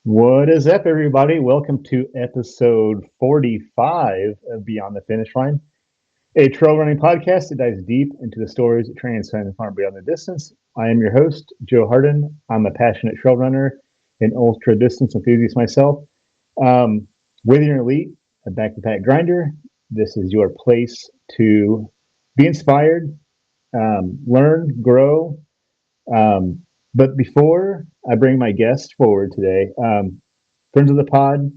What is up, everybody? Welcome to episode 45 of Beyond the Finish Line, a trail running podcast that dives deep into the stories that transcend far beyond the distance. I am your host, Joe Hardin. I'm a passionate trail runner and ultra distance enthusiast myself. Whether you're an elite, a back to back grinder, this is your place to be inspired, learn, grow, but before I bring my guest forward today, friends of the pod,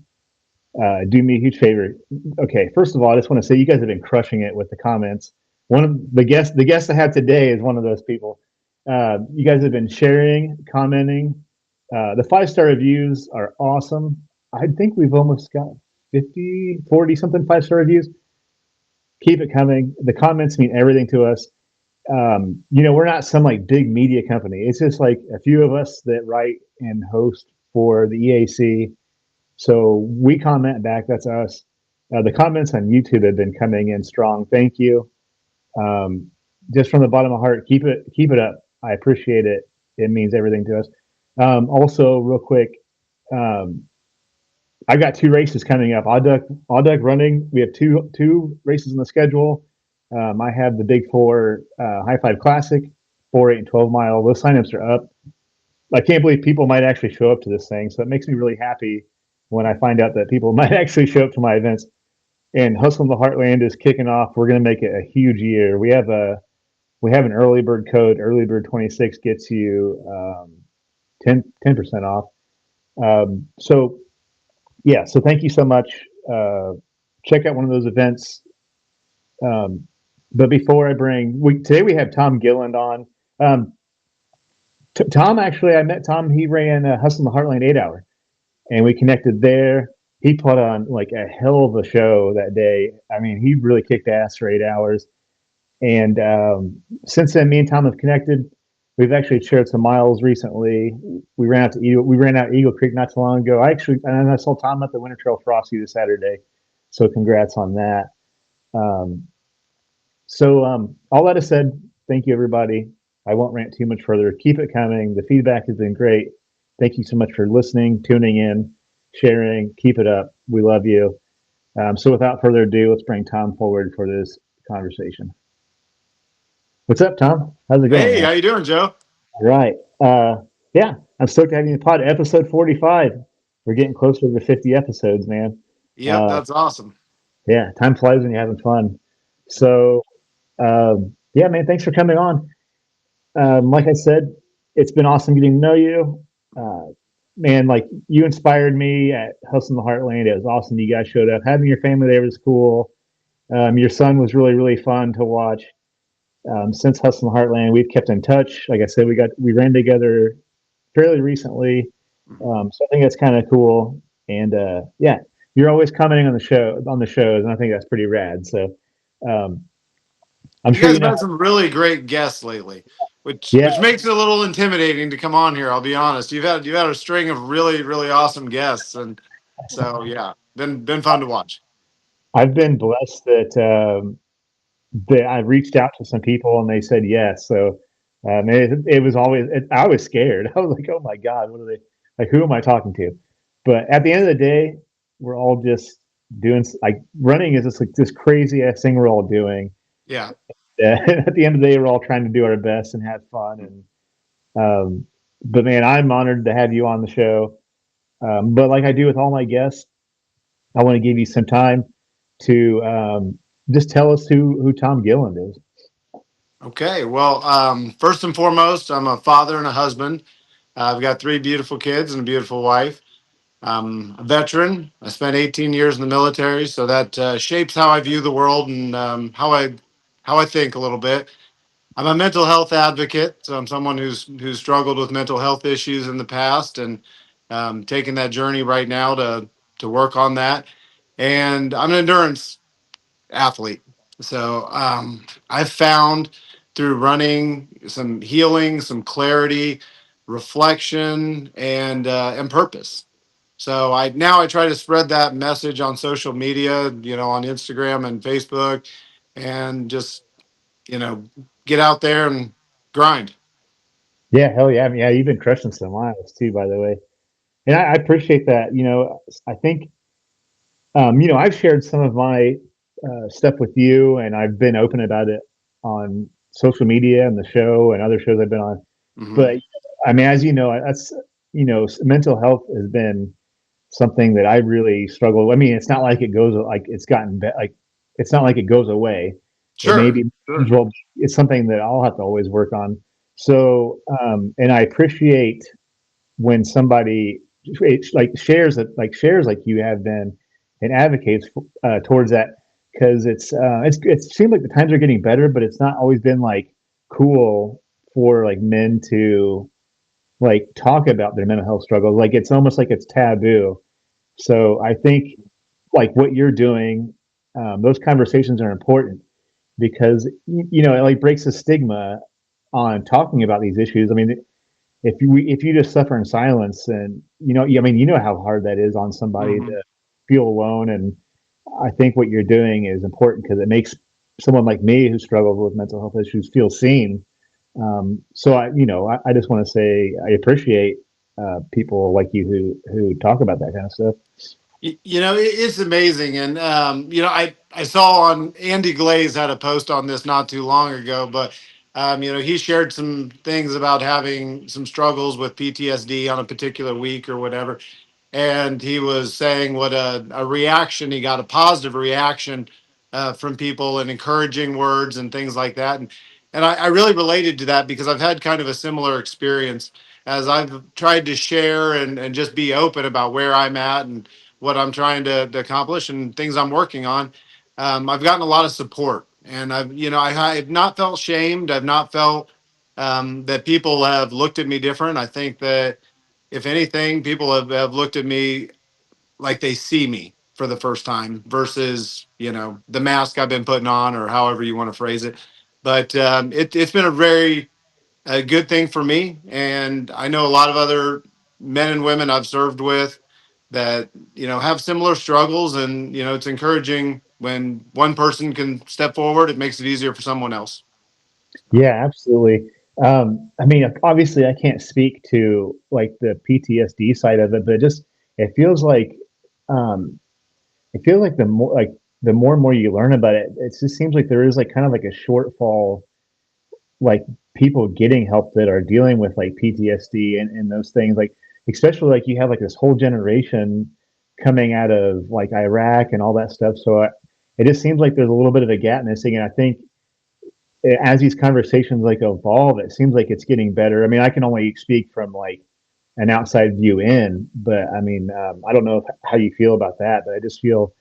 do me a huge favor. Okay, first of all, I just want to say you guys have been crushing it with the comments. One of the guest I have today is one of those people. You guys have been sharing, commenting. The 5-star reviews are awesome. I think we've almost got 50, 40 something 5-star reviews. Keep it coming. The comments mean everything to us. We're not some like big media company. It's just like a few of us that write and host for the EAC. So we comment back. That's us. The comments on YouTube have been coming in strong. Thank you. Just from the bottom of my heart, keep it up. I appreciate it. It means everything to us. Also, real quick, I got 2 races coming up. Odd Duck running. We have two races in the schedule. I have the Big Four High Five Classic, 4, 8, and 12 mile. Those signups are up. I can't believe people might actually show up to this thing. So it makes me really happy when I find out that people might actually show up to my events. And Hustle in the Heartland is kicking off. We're going to make it a huge year. We have an early bird code. Early bird 26 gets you 10% off. So yeah, so thank you so much. Check out one of those events. But before I today we have Tom Gillund on. Tom, actually, I met Tom. He ran Hustle in the Heartland 8 hour, and we connected there. He put on like a hell of a show that day. I mean, he really kicked ass for 8 hours. And since then, me and Tom have connected. We've actually shared some miles recently. We ran out Eagle Creek not too long ago. I saw Tom at the Winter Trail Frosty this Saturday. So congrats on that. All that is said, thank you, everybody. I won't rant too much further. Keep it coming. The feedback has been great. Thank you so much for listening, tuning in, sharing. Keep it up. We love you. So without further ado, let's bring Tom forward for this conversation. What's up, Tom? How's it going, Hey, man? how you doing, Joe? All right. Yeah, I'm stoked to have you in the pod. Episode 45. We're getting closer to 50 episodes, man. Yep, Uh, that's awesome. yeah, time flies when you're having fun. So, yeah, man, thanks for coming on. Like I said, it's been awesome getting to know you. Man, like you inspired me at Hustle in the Heartland. It was awesome you guys showed up. Having your family there was cool. Your son was really, really fun to watch. Since Hustle in the Heartland, we've kept in touch. Like I said, we ran together fairly recently. So I think that's kind of cool. And yeah, you're always commenting on the shows, and I think that's pretty rad. So um, I'm You sure guys you have know. had some really great guests lately, which Yeah, which makes it a little intimidating to come on here. I'll be honest. You've had a string of really awesome guests, and so yeah, been fun to watch. I've been blessed that I reached out to some people and they said yes. So it was I was scared. I was like, oh my god, what are they like? Who am I talking to? But at the end of the day, we're all just doing like running is just like this crazy ass thing we're all doing. Yeah. At the end of the day, we're all trying to do our best and have fun. And but man, I'm honored to have you on the show. But like I do with all my guests, I want to give you some time to just tell us who Tom Gillund is. Okay. Well, first and foremost, I'm a father and a husband. I've got 3 beautiful kids and a beautiful wife. I'm a veteran. I spent 18 years in the military, so that shapes how I view the world and how I think a little bit. I'm a mental health advocate, so I'm someone who's struggled with mental health issues in the past and taking that journey right now to work on that. And I'm an endurance athlete, so I've found through running some healing, some clarity, reflection, and purpose. So I try to spread that message on social media, on Instagram and Facebook, and just you know, get out there and grind. Yeah, hell yeah. I mean, yeah, you've been crushing some miles too, by the way. And I appreciate that. I think, I've shared some of my stuff with you, and I've been open about it on social media and the show and other shows I've been on. Hmm. But I mean, as you know, mental health has been something that I really struggle with. I mean, it's not like it goes like it's gotten like it's not like it goes away. It may Sure, be sure. manageable. It's something that I'll have to always work on. So, and I appreciate when somebody shares like you have been and advocates towards that, because it seems like the times are getting better, but it's not always been like cool for like men to like talk about their mental health struggles. Like it's almost like it's taboo. So I think like what you're doing, those conversations are important because it like breaks the stigma on talking about these issues. I mean, if you just suffer in silence, and I mean, how hard that is on somebody Hmm. to feel alone. And I think what you're doing is important because it makes someone like me who struggles with mental health issues feel seen. So I just want to say I appreciate people like you who talk about that kind of stuff. It's amazing, and I saw on Andy Glaze had a post on this not too long ago, but he shared some things about having some struggles with PTSD on a particular week or whatever, and he was saying what a reaction he got, a positive reaction from people and encouraging words and things like that. And I really related to that because I've had kind of a similar experience as I've tried to share and just be open about where I'm at and what I'm trying to accomplish and things I'm working on. I've gotten a lot of support, and I've not felt shamed. I've not felt that people have looked at me different. I think that if anything, people have looked at me like they see me for the first time versus, the mask I've been putting on or however you want to phrase it. But it's been a good thing for me. And I know a lot of other men and women I've served with that, have similar struggles. And, it's encouraging when one person can step forward, it makes it easier for someone else. Yeah, absolutely. I mean, obviously, I can't speak to like the PTSD side of it, but it feels like um, the more and more you learn about it, it just seems like there is like kind of like a shortfall, like people getting help that are dealing with like PTSD and those things. Like especially like you have like this whole generation coming out of like Iraq and all that stuff. So it just seems like there's a little bit of a gap missing, and I think as these conversations like evolve, it seems like it's getting better. I mean, I can only speak from like an outside view in, but I mean, I don't know how you feel about that, but I just feel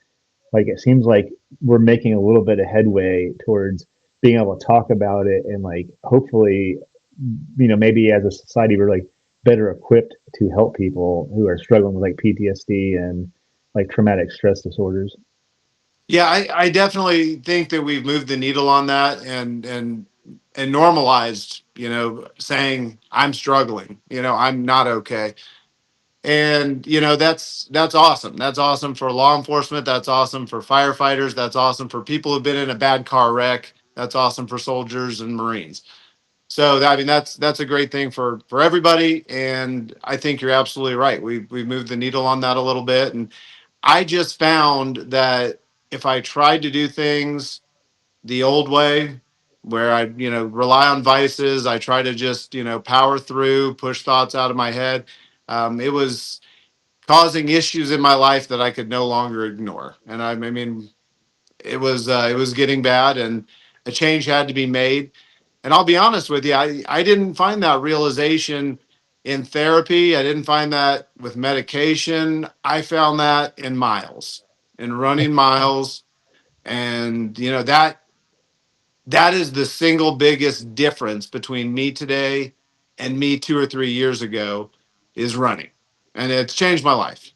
like it seems like we're making a little bit of headway towards being able to talk about it and like hopefully, maybe as a society we're like better equipped to help people who are struggling with like PTSD and like traumatic stress disorders. Yeah, I definitely think that we've moved the needle on that and normalized, saying I'm struggling, I'm not okay. And that's awesome. That's awesome for law enforcement, that's awesome for firefighters, that's awesome for people who've been in a bad car wreck, that's awesome for soldiers and Marines. So I mean that's a great thing for everybody, and I think you're absolutely right. We've moved the needle on that a little bit, and I just found that if I tried to do things the old way, where I, rely on vices, I try to just, power through, push thoughts out of my head. It was causing issues in my life that I could no longer ignore. And I mean, it was getting bad, and a change had to be made. And I'll be honest with you, I didn't find that realization in therapy. I didn't find that with medication. I found that in miles, in running miles. And that is the single biggest difference between me today and me 2 or 3 years ago is running. And it's changed my life.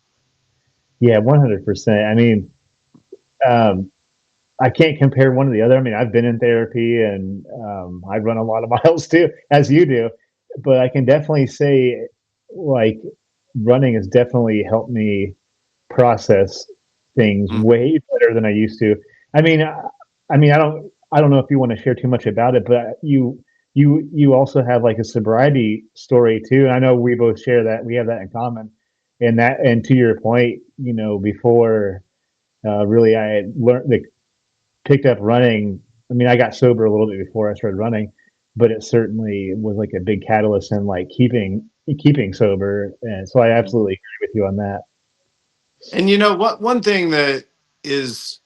Yeah, 100%. I mean, um, I can't compare one to the other. I mean, I've been in therapy and I run a lot of miles too, as you do. But I can definitely say, like, running has definitely helped me process things Mhm. way better than I used to. I mean, I don't know if you want to share too much about it, but you also have like a sobriety story too. And I know we both share that. We have that in common. And to your point, before really I had learned, like, picked up running. I mean, I got sober a little bit before I started running, but it certainly was like a big catalyst in like keeping sober. And so I absolutely agree with you on that. And what, one thing that is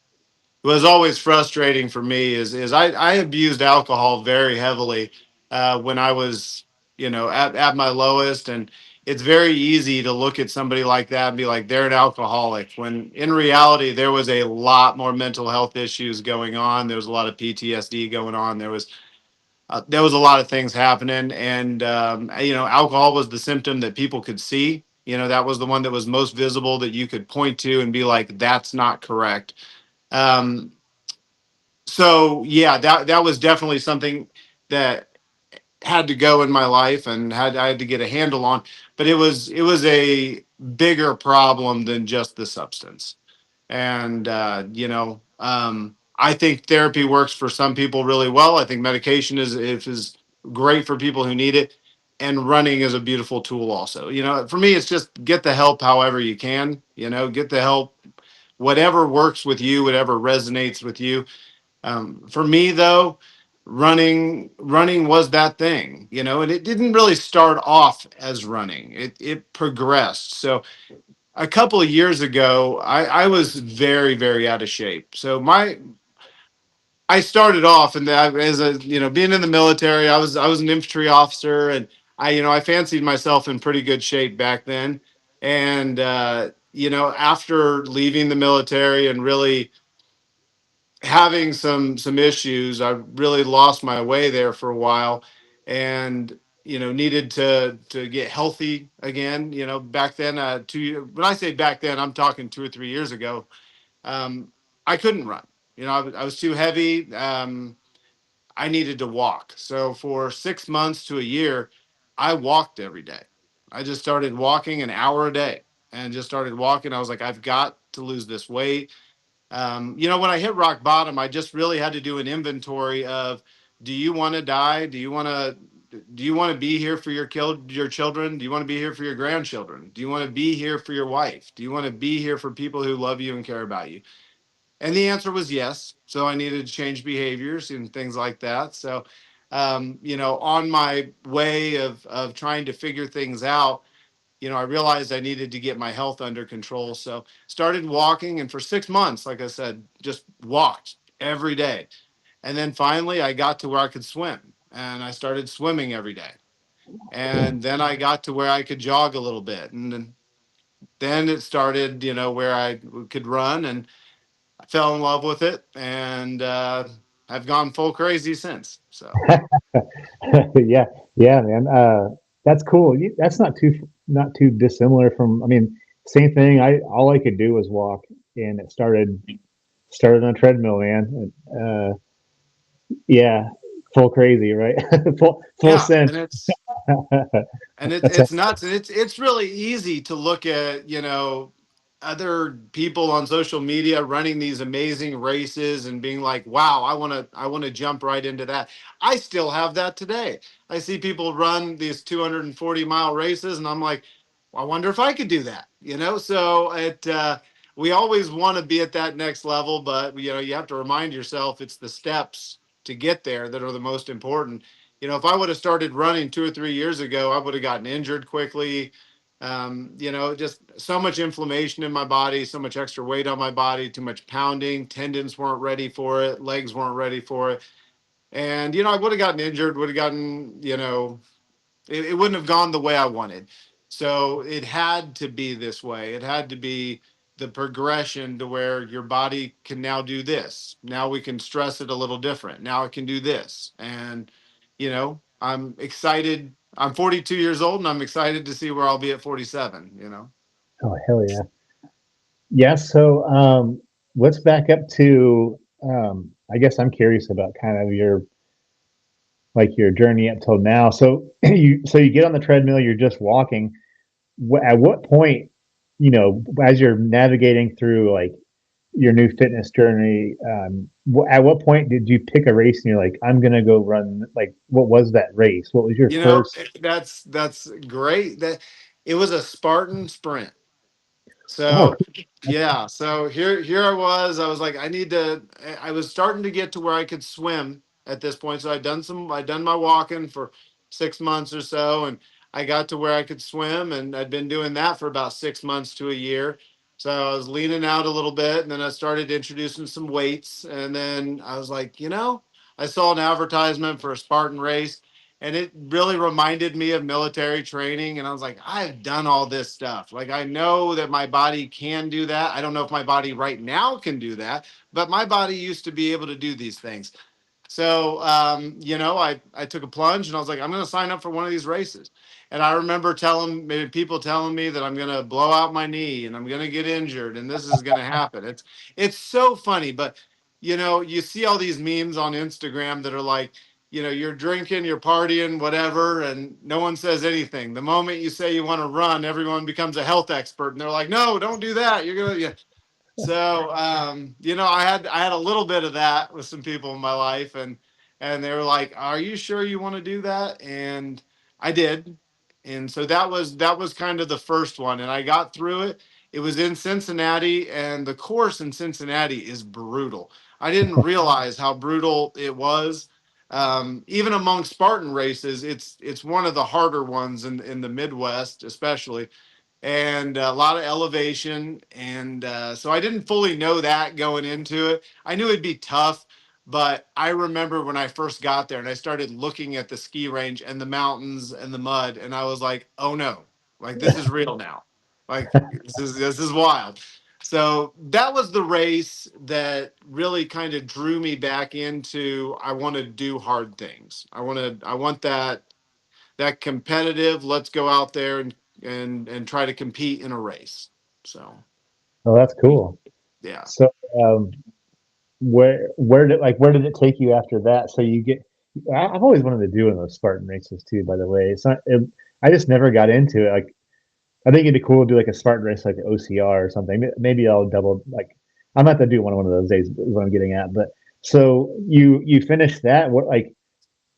was always frustrating for me is I abused alcohol very heavily when I was at my lowest, and it's very easy to look at somebody like that and be like they're an alcoholic, when in reality there was a lot more mental health issues going on. There was a lot of PTSD going on. There was a lot of things happening, and alcohol was the symptom that people could see. That was the one that was most visible, that you could point to and be like, that's not correct. um, so yeah, that was definitely something that had to go in my life, and I had to get a handle on. But it was a bigger problem than just the substance. And I think therapy works for some people really well. I think medication is great for people who need it, and running is a beautiful tool also. For me, it's just get the help however you can. Get the help, whatever works with you, whatever resonates with you. For me, though, running was that thing, and it didn't really start off as running. It progressed. So a couple of years ago, I was very, very out of shape. So I started off, and as a being in the military, I was an infantry officer, and I fancied myself in pretty good shape back then. And after leaving the military and really having some issues, I really lost my way there for a while, and needed to get healthy again. Back then, when I say back then, I'm talking 2 or 3 years ago. um, I couldn't run. I was too heavy. I needed to walk. So for 6 months to a year, I walked every day. I just started walking an hour a day, and just started walking. I was like, I've got to lose this weight. When I hit rock bottom, I just really had to do an inventory of, do you want to die? Do you want to be here for your children? Do you want to be here for your grandchildren? Do you want to be here for your wife? Do you want to be here for people who love you and care about you? And the answer was yes. So I needed to change behaviors and things like that. So, on my way of trying to figure things out, I realized I needed to get my health under control. So started walking, and for 6 months, like I said, just walked every day. And then finally I got to where I could swim, and I started swimming every day. And then I got to where I could jog a little bit. And then it started, where I could run, and I fell in love with it, and I've gone full crazy since. So Yeah, yeah, man. That's cool. That's not too dissimilar from. I mean, same thing. All I could do was walk, and it started on a treadmill, man. Yeah, full crazy, right? Full yeah, send. and it's That's a, it's nuts, and it's really easy to look at other people on social media running these amazing races and being like, wow, I want to jump right into that. I still have that today. I see people run these 240-mile races, and I'm like, well, I wonder if I could do that. So we always want to be at that next level, but you have to remind yourself it's the steps to get there that are the most important. If I would have started running 2 or 3 years ago, I would have gotten injured quickly. Just so much inflammation in my body, so much extra weight on my body, too much pounding, tendons weren't ready for it, legs weren't ready for it. And, I would have gotten injured, would have gotten, it wouldn't have gone the way I wanted. So it had to be this way. It had to be the progression to where your body can now do this. Now we can stress it a little different. Now it can do this. And, I'm excited. I'm 42 years old, and I'm excited to see where I'll be at 47. oh, hell yeah. Yeah. So let's back up to. I guess I'm curious about kind of your journey up till now. So you get on the treadmill. You're just walking. At what point, as you're navigating through like your new fitness journey, at what point did you pick a race and you're like, I'm gonna go run? Like, what was that race? What was your first? That's great. That it was a Spartan sprint. Oh, So yeah, so here I was like, I was starting to get to where I could swim at this point. So I'd done my walking for 6 months or so, and I got to where I could swim, and I'd been doing that for about 6 months to a year. So I was leaning out a little bit, and then I started introducing some weights, and then I was like, I saw an advertisement for a Spartan race, and it really reminded me of military training, and I was like, I've done all this stuff. Like, I know that my body can do that. I don't know if my body right now can do that, but my body used to be able to do these things. So, I took a plunge, and I was like, I'm going to sign up for one of these races. And I remember telling maybe people telling me that I'm going to blow out my knee and I'm going to get injured and this is going to happen. It's so funny, but you see all these memes on Instagram that are like, you're drinking, you're partying, whatever, and no one says anything. The moment you say you want to run, everyone becomes a health expert, and they're like, "No, don't do that. You're gonna." Yeah. So, I had a little bit of that with some people in my life, and they were like, "Are you sure you want to do that?" And I did, and so that was kind of the first one, and I got through it. It was in Cincinnati, and the course in Cincinnati is brutal. I didn't realize how brutal it was. Even among Spartan races, it's one of the harder ones in the Midwest, especially, and a lot of elevation. And so I didn't fully know that going into it. I knew it'd be tough, but I remember when I first got there and I started looking at the ski range and the mountains and the mud, and I was like, oh no, like this is real now. Like this is wild. So that was the race that really kind of drew me back into I want to do hard things. I want that competitive. Let's go out there and try to compete in a race. So oh, that's cool. yeah. So, um, where did it take you after that? So you get, I've always wanted to do one of those Spartan races too. By the way, it's not. I just never got into it. Like, I think it'd be cool to do like a Spartan race, like OCR or something. Maybe I'll double like. I'm not to do one of those days. Is what I'm getting at. But so you finish that. What like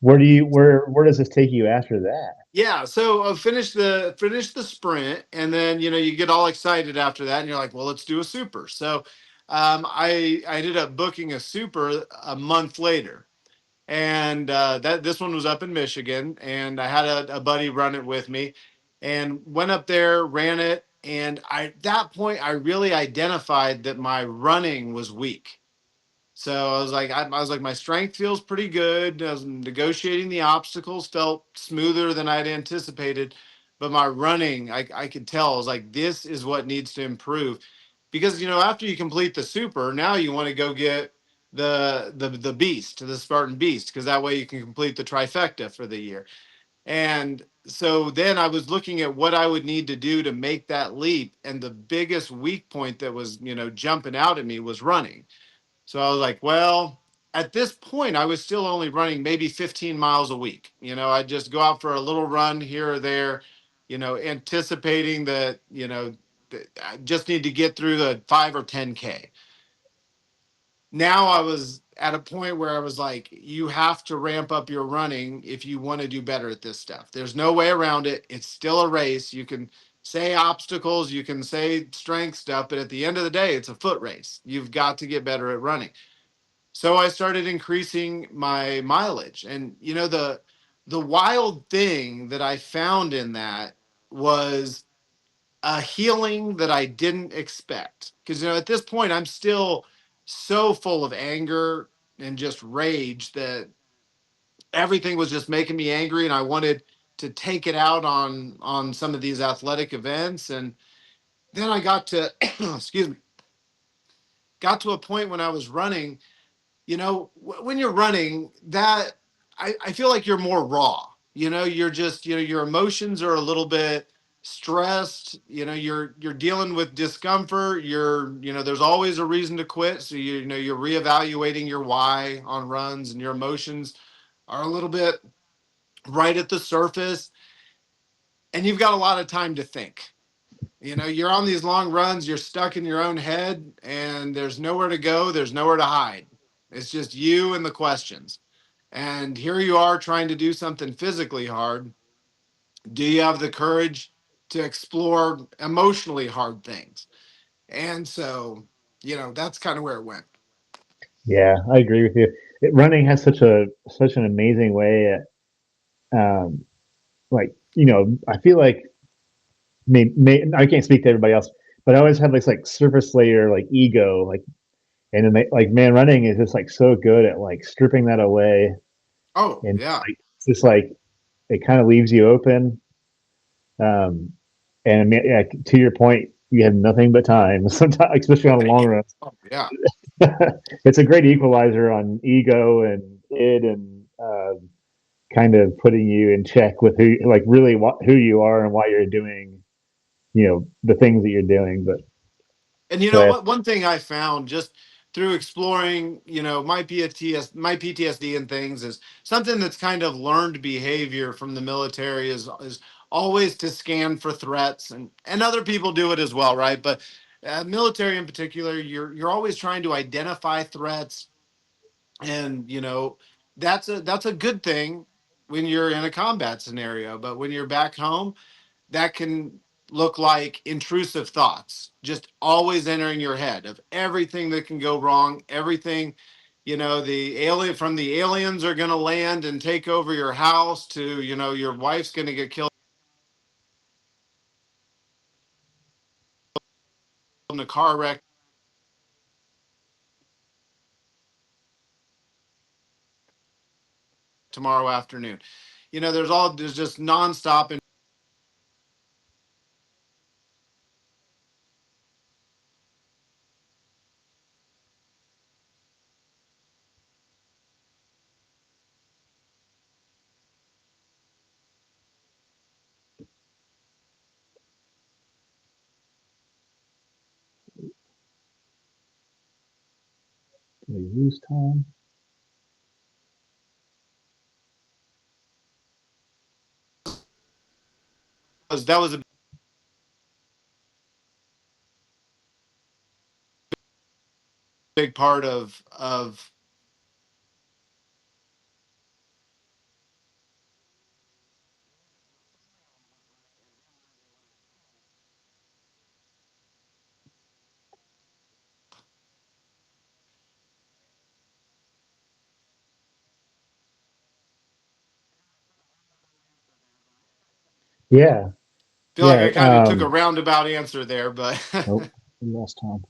where does this take you after that? Yeah, so finish the sprint, and then you get all excited after that, and you're like, well, let's do a super. So I ended up booking a super a month later, and that this one was up in Michigan, and I had a buddy run it with me, and went up there, ran it, and at that point I really identified that my running was weak. So I was like, my strength feels pretty good. I was negotiating the obstacles, felt smoother than I'd anticipated, but my running, I could tell, I was like, this is what needs to improve, because after you complete the super, now you want to go get the beast, the Spartan beast, because that way you can complete the trifecta for the year. And so then I was looking at what I would need to do to make that leap, and the biggest weak point that was jumping out at me was running. So I was like, well, at this point, I was still only running maybe 15 miles a week. I'd just go out for a little run here or there, anticipating that, that I just need to get through the 5 or 10K. Now I was at a point where I was like, you have to ramp up your running if you want to do better at this stuff. There's no way around it. It's still a race. You can say obstacles, you can say strength stuff, but at the end of the day, it's a foot race. You've got to get better at running. So I started increasing my mileage. And the wild thing that I found in that was a healing that I didn't expect. Because at this point I'm still so full of anger and just rage that everything was just making me angry, and I wanted to take it out on some of these athletic events. And then I got to excuse me, got to a point when I was running, when you're running that, I feel like you're more raw. You're just, your emotions are a little bit stressed. You're dealing with discomfort. There's always a reason to quit. So, you're reevaluating your why on runs, and your emotions are a little bit right at the surface, and you've got a lot of time to think. You're on these long runs, you're stuck in your own head, and there's nowhere to go, there's nowhere to hide. It's just you and the questions. And here you are trying to do something physically hard. Do you have the courage to explore emotionally hard things? And so, that's kind of where it went. Yeah, I agree with you. Running has such an amazing way at like I feel like I can't speak to everybody else, but I always have this like surface layer like ego and then like man, running is just like so good at like stripping that away Oh, and yeah. it's just like it kind of leaves you open. Um, and I mean, yeah, to your point, you have nothing but time sometimes, especially on a long Yeah. run. Oh, yeah. It's a great equalizer on ego and id and kind of putting you in check with like really who you are and why you're doing, the things that you're doing. But And you so know yeah, what? One thing I found just through exploring, my PTSD and things is something that's kind of learned behavior from the military is always to scan for threats, and other people do it as well, right? But military in particular, you're always trying to identify threats, and that's a good thing when you're in a combat scenario. But when you're back home, that can look like intrusive thoughts just always entering your head of everything that can go wrong, everything, the aliens are going to land and take over your house, to your wife's going to get killed in a car wreck tomorrow afternoon. There's just nonstop. And we lose time. that was a big part of Yeah, feel like yeah. I kind of took a roundabout answer there, but Oh, we lost Tom.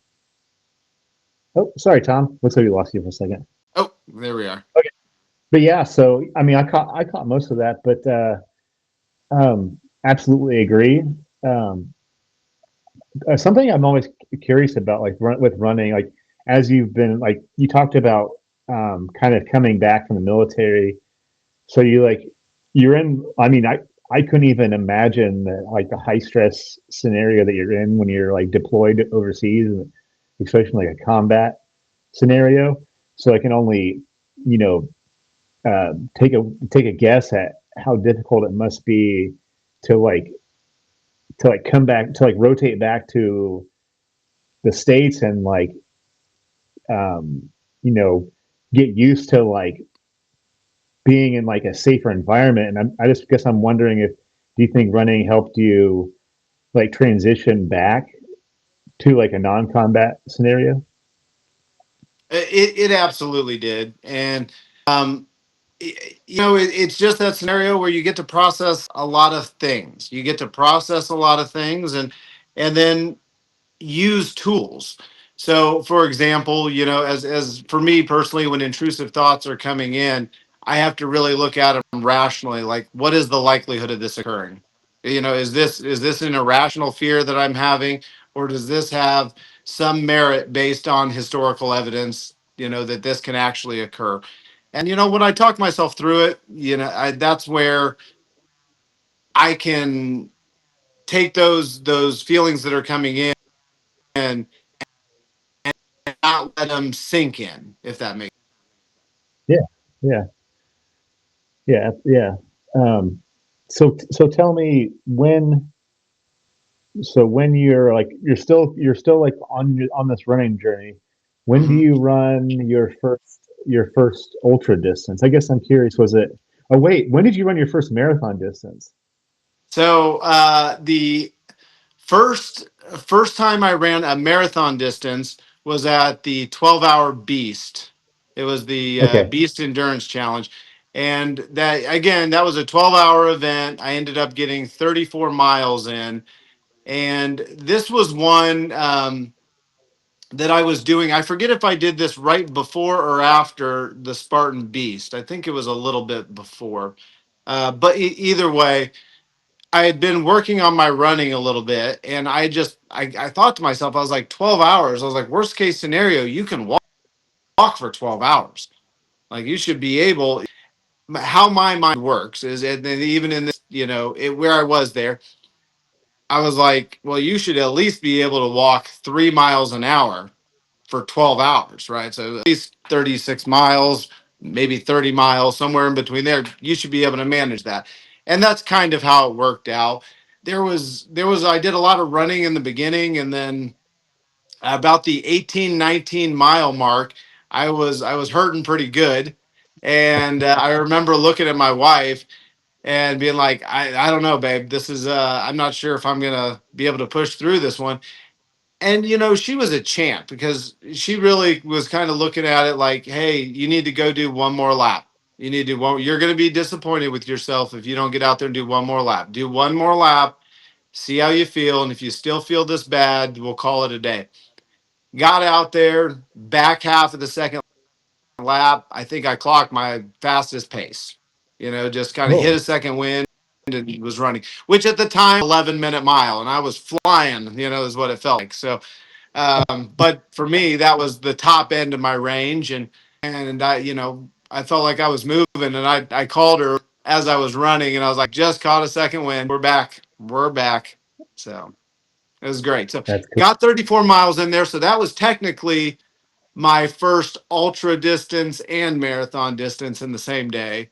Oh, sorry, Tom. Looks like we lost you for a second. oh, there we are. Okay, but yeah. So I mean, I caught most of that, but absolutely agree. Um, Something I'm always curious about, like with running, like as you've been, like you talked about, kind of coming back from the military. So you're in. I mean, I couldn't even imagine like the high stress scenario that you're in when you're like deployed overseas, especially like a combat scenario. So I can only, you know, take a guess at how difficult it must be to like come back to like rotate back to the states and like um, you know get used to like being in like a safer environment. And I just guess I'm wondering if do you think running helped you like transition back to like a non-combat scenario? It absolutely did. And um it's just that scenario where you get to process a lot of things. You get to process a lot of things, and then use tools. So, for example, as for me personally, when intrusive thoughts are coming in, I have to really look at them rationally. Like, what is the likelihood of this occurring? Is this an irrational fear that I'm having, or does this have some merit based on historical evidence? That this can actually occur. And when I talk myself through it, that's where I can take those feelings that are coming in and not let them sink in, if that makes. Yeah, yeah, yeah. Um, so tell me when. So when you're still like on this running journey, when do Mhm. you run your first ultra distance? I guess I'm curious. Was it? Oh wait, when did you run your first marathon distance? So the First first time I ran a marathon distance was at the 12-hour Beast. It was the Okay. Beast Endurance Challenge. And that again, that was a 12-hour event. I ended up getting 34 miles in. And this was one that I was doing. I forget if I did this right before or after the Spartan Beast. I think it was a little bit before. But either way, I had been working on my running a little bit, and I thought to myself, I was like 12 hours. I was like, worst case scenario, you can walk for 12 hours. Like you should be able. How my mind works is, and even in this, where I was there, I was like, well, you should at least be able to walk 3 miles an hour for 12 hours, right? So at least 36 miles, maybe 30 miles, somewhere in between there. You should be able to manage that. And that's kind of how it worked out. I did a lot of running in the beginning, and then about the 18, 19 mile mark, I was hurting pretty good. And I remember looking at my wife and being like, I don't know, babe, this is, I'm not sure if I'm going to be able to push through this one. And she was a champ because she really was kind of looking at it like, hey, you need to go do one more lap. You need to do one. You're going to be disappointed with yourself if you don't get out there and do one more lap. Do one more lap, see how you feel, and if you still feel this bad, we'll call it a day. Got out there, back half of the second lap, I think I clocked my fastest pace. Just kind of hit a Oh, second wind and was running, which at the time 11-minute mile, and I was flying. Is what it felt like. So but for me, that was the top end of my range, and I felt like I was moving, and I called her as I was running, and I was like, just caught a second wind. We're back. So it was great. So that's cool. got 34 miles in there. So that was technically my first ultra distance and marathon distance in the same day,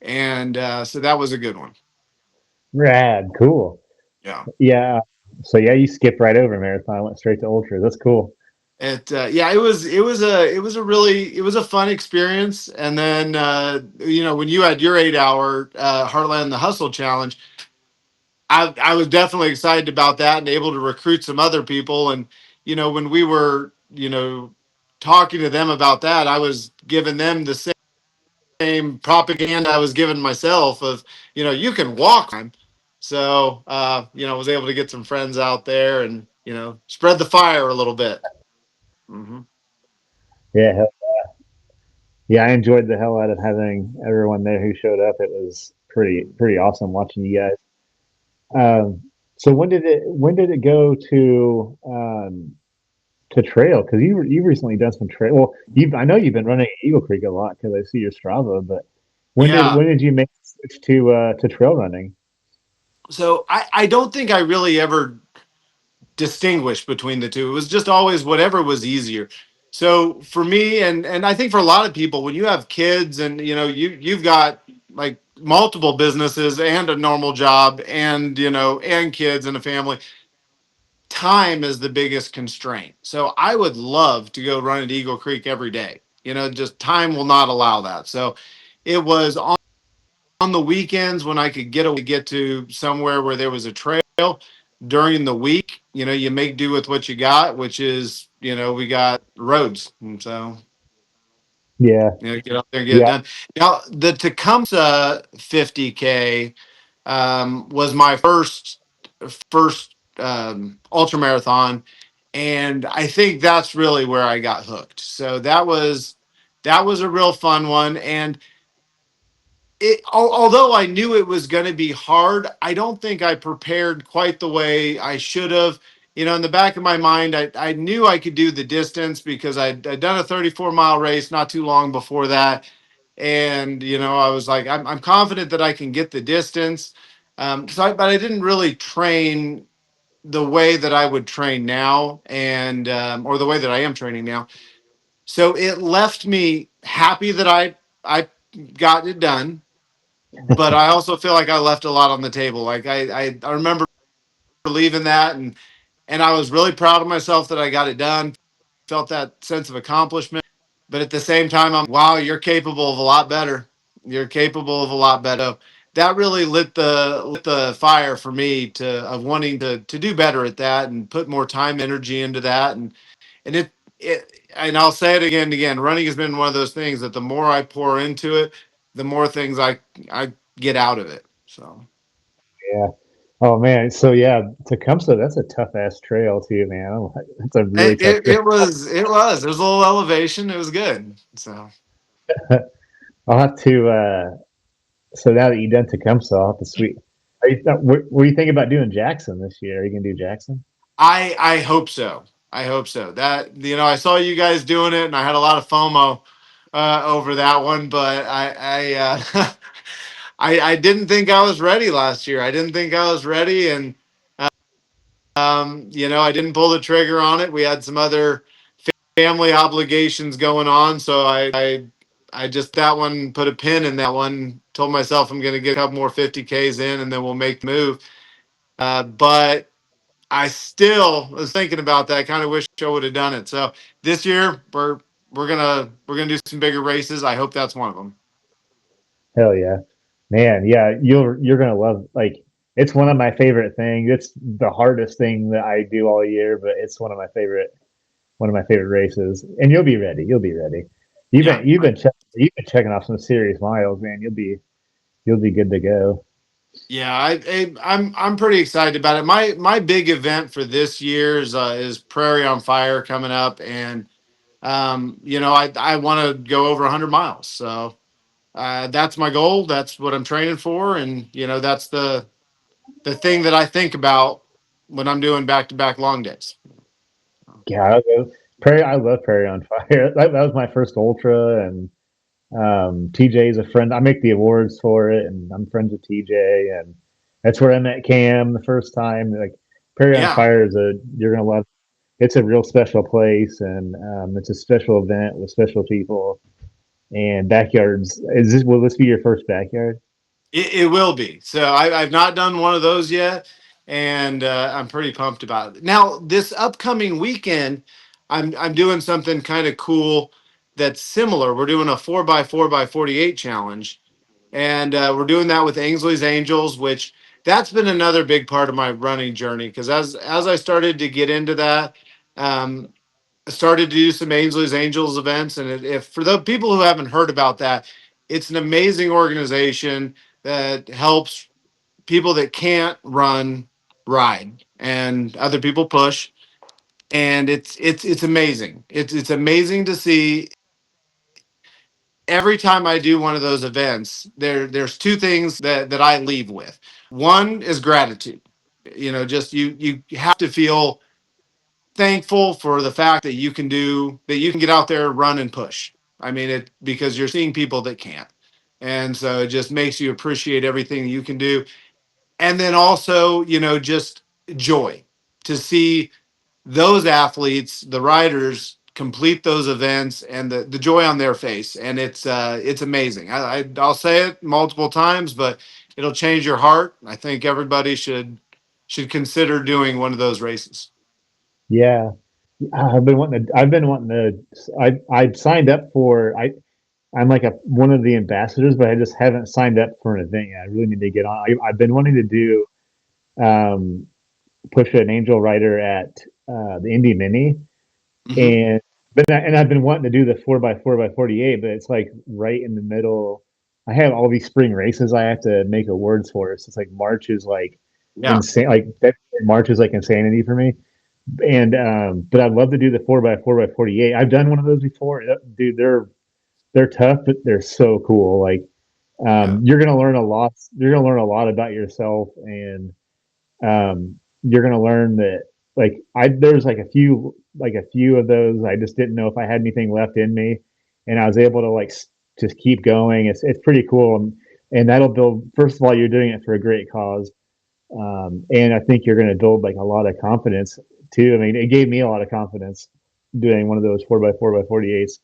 and so that was a good one. Rad. Cool. Yeah. Yeah. So yeah, you skipped right over marathon, went straight to ultra. That's cool. Yeah, it was a fun experience. And then when you had your 8 hour Heartland the Hustle challenge, I was definitely excited about that and able to recruit some other people. And when we were talking to them about that, I was giving them the same propaganda I was giving myself of you can walk. So I was able to get some friends out there and spread the fire a little bit. Hmm. Yeah. Yeah. I enjoyed the hell out of having everyone there who showed up. It was pretty awesome watching you guys. So when did it go to trail? Because you recently done some trail. Well, I know you've been running at Eagle Creek a lot because I see your Strava. But when did Yeah. when did you make the switch to trail running? So I don't think I really ever distinguished between the two. It was just always whatever was easier. So for me, and I think for a lot of people, when you have kids and you've got like multiple businesses and a normal job and and kids and a family, time is the biggest constraint. So I would love to go run at Eagle Creek every day. Just time will not allow that. So it was on the weekends when I could get to somewhere where there was a trail. During the week, you make do with what you got, which is, we got roads. And so, Yeah, get out there and get it yeah, done. Now, the Tecumseh 50K was my first ultra marathon, and I think that's really where I got hooked. So that was a real fun one. And although I knew it was going to be hard, I don't think I prepared quite the way I should have. In the back of my mind, I knew I could do the distance because I'd done a 34-mile race not too long before that. And, I was like, I'm confident that I can get the distance. But I didn't really train the way that I would train now and, or the way that I am training now. So it left me happy that I got it done, but I also feel like I left a lot on the table. Like I remember leaving that and I was really proud of myself that I got it done. Felt that sense of accomplishment. But at the same time, I'm wow, you're capable of a lot better. You're capable of a lot better. that really lit the fire for me to of wanting to do better at that and put more time energy into that. And it and I'll say it again and again, running has been one of those things that the more I pour into it, the more things I get out of it. So Yeah. Oh man. So yeah, Tecumseh, that's a tough ass trail too, man. That's a really it, tough it, trail. it was it was there's a little elevation. It was good. So I'll have to. So now that you've done Tecumseh, I'll have to sweet. What are you thinking about doing Jackson this year? Are you gonna do Jackson? I hope so. I hope so. That I saw you guys doing it, and I had a lot of FOMO over that one. But I didn't think I was ready last year. I didn't think I was ready, and I didn't pull the trigger on it. We had some other family obligations going on, so I just that one put a pin in that one. Told myself I'm going to get a couple more 50Ks in, and then we'll make the move. But I still was thinking about that. I kind of wish I would have done it. So this year we're gonna do some bigger races. I hope that's one of them. Hell yeah, man. Yeah, you're gonna love it's one of my favorite things. It's the hardest thing that I do all year, but it's one of my favorite races. And you'll be ready. You'll be ready. You've Yeah, been you've been checking off some serious miles, man. You'll be good to go. yeah. I'm pretty excited about it. My big event for this year is Prairie on Fire coming up, and I want to go over 100 miles. So that's my goal. That's what I'm training for, and that's the thing that I think about when I'm doing back to back long days. Yeah, I love Prairie on Fire. That was my first ultra, and TJ is a friend. I make the awards for it, and I'm friends with TJ, and that's where I met Cam the first time. Like Prairie on Yeah, Fire you're gonna love. It's a real special place, and it's a special event with special people. And backyards. Will this be your first backyard? it will be. So I've not done one of those yet, and I'm pretty pumped about it. Now, this upcoming weekend, I'm doing something kind of cool that's similar. We're doing a 4x4x48 challenge, and we're doing that with Ainsley's Angels, which that's been another big part of my running journey because as I started to get into that. I started to do some Ainsley's Angels events, and if for the people who haven't heard about that, it's an amazing organization that helps people that can't run ride, and other people push, and it's amazing. It's amazing to see every time I do one of those events. There's two things that I leave with. One is gratitude. Just you have to feel thankful for the fact that you can get out there, run and push. I mean it because you're seeing people that can't. And so it just makes you appreciate everything you can do. And then also, just joy to see those athletes, the riders complete those events and the joy on their face. And it's amazing. I'll say it multiple times, but it'll change your heart. I think everybody should consider doing one of those races. Yeah, I signed up for. I'm like one of the ambassadors, but I just haven't signed up for an event yet. I really need to get on. I've been wanting to do um, push an angel rider at the Indy Mini, Hmm. and I've been wanting to do the 4x4x48, but it's like right in the middle. I have all these spring races I have to make awards for. So it's like March is like Yeah. insane. Like that March is like insanity for me. And but I'd love to do the 4x4x48. I've done one of those before. Dude, they're tough, but they're so cool. Like Yeah. you're gonna learn a lot. You're gonna learn a lot about yourself, and you're gonna learn that there's like a few of those I just didn't know if I had anything left in me, and I was able to just keep going. It's pretty cool, and that'll build. First of all, you're doing it for a great cause, and I think you're gonna build like a lot of confidence too. I mean, it gave me a lot of confidence doing one of those 4x4x48s.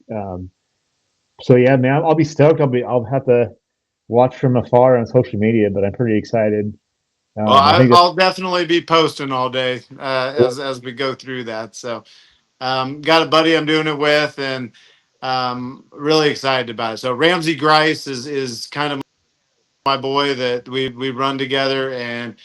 So yeah, man, I'll be stoked. I'll have to watch from afar on social media, but I'm pretty excited. Well, I think I'll definitely be posting all day as we go through that. So, got a buddy I'm doing it with, and really excited about it. So Ramsey Grice is kind of my boy that we run together, and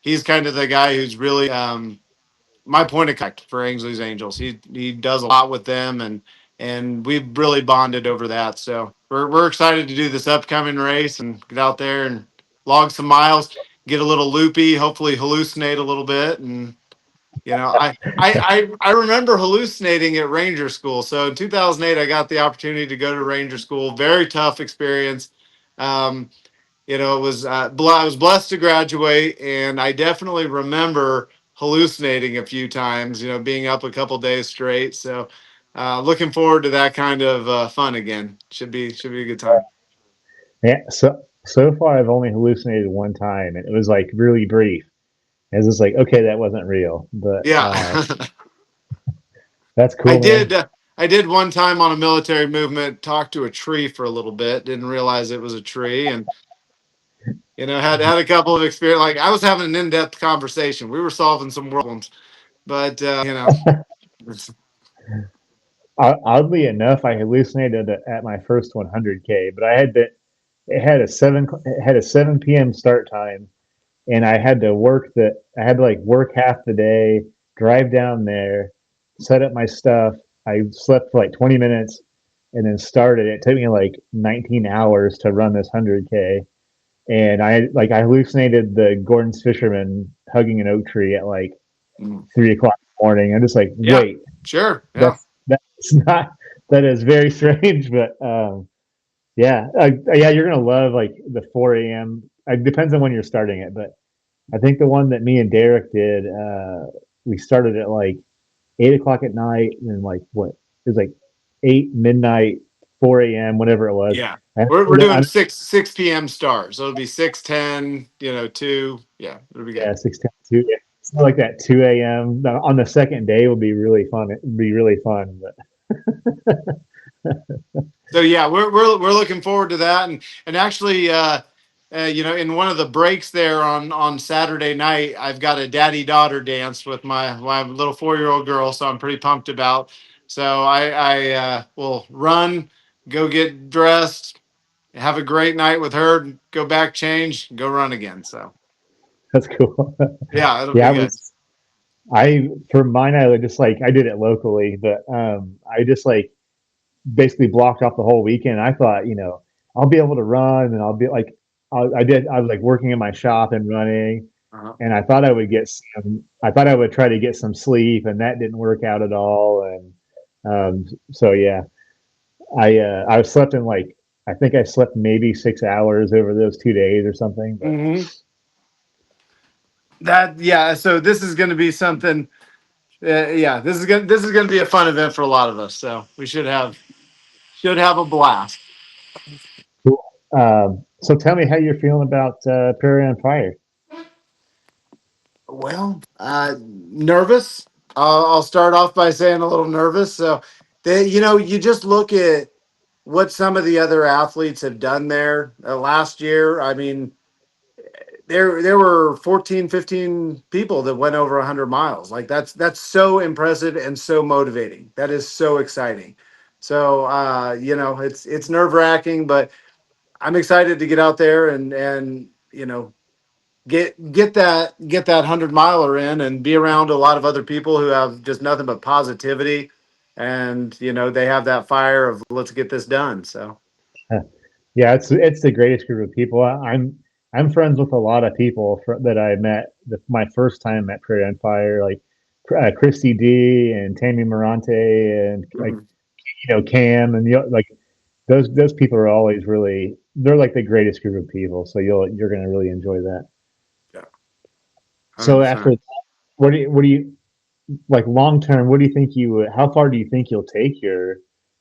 he's kind of the guy who's really my point of contact for Ainsley's Angels. He does a lot with them, and we've really bonded over that. So we're excited to do this upcoming race and get out there and log some miles, get a little loopy, hopefully hallucinate a little bit. And I remember hallucinating at Ranger School. So in 2008, I got the opportunity to go to Ranger School. Very tough experience. Um, it was I was blessed to graduate, and I definitely remember hallucinating a few times. Being up a couple days straight. So looking forward to that kind of fun again. Should be a good time. Yeah. So far, I've only hallucinated one time, and it was like really brief. It was just like, okay, that wasn't real, but Yeah. that's I cool, did. man. I did one time on a military movement. Talk to a tree for a little bit. Didn't realize it was a tree, and had a couple of experience. Like I was having an in depth conversation. We were solving some problems, but Oddly enough, I hallucinated at my first 100K, but it had a 7 p.m. start time, and I had to like work half the day, drive down there, set up my stuff. I slept for like 20 minutes and then started. It took me like 19 hours to run this 100K. And I hallucinated the Gordon's fisherman hugging an oak tree at like mm, 3 o'clock in the morning. I'm just like, yeah, wait, sure, yeah. that's not, that is very strange, but yeah, yeah, you're gonna love like the 4 a.m. It depends on when you're starting it, but I think the one that me and Derek did, we started at like 8 o'clock at night, and then like what? It was like 8 midnight, 4 a.m. Whatever it was. Yeah. I, We're doing I, 6 p.m. start. So it'll be 6:10, 2. Yeah, it'll be yeah, good. 6:10, 2. Yeah. Something like that 2 a.m. on the second day will be really fun. It'd be really fun. So yeah, we're looking forward to that. And actually in one of the breaks there on Saturday night, I've got a daddy daughter dance with my little 4-year-old girl, so I'm pretty pumped about. So I will run, go get dressed, have a great night with her, go back, change, go run again. So That's cool. yeah, it'll Yeah, be good. I for mine, I just like I did it locally, but I just like basically blocked off the whole weekend. I thought, I'll be able to run, and I'll be like, I was like working in my shop and running, Uh-huh. and I thought I would try to get some sleep, and that didn't work out at all. And so yeah, I slept in like, I think I slept maybe 6 hours over those 2 days or something. But Hmm. That yeah. So this is going to be something. Yeah, this is gonna be a fun event for a lot of us. So we should have a blast. cool. So tell me how you're feeling about Prairie on Fire. Well, nervous. I'll start off by saying a little nervous. So, you just look at what some of the other athletes have done there last year. I mean, there were 14, 15 people that went over 100 miles. Like that's so impressive and so motivating. That is so exciting. So, it's nerve-wracking, but I'm excited to get out there and get that 100 miler in and be around a lot of other people who have just nothing but positivity, and they have that fire of let's get this done. So Yeah, it's the greatest group of people. I'm friends with a lot of people that I met my first time at Prairie on Fire, like Christy D and Tammy Morante and like mhm. Cam and like those people are always really, they're like the greatest group of people. So you're gonna really enjoy that. Yeah, So 100%. after, what do you like long term? What do you think how far do you think you'll take your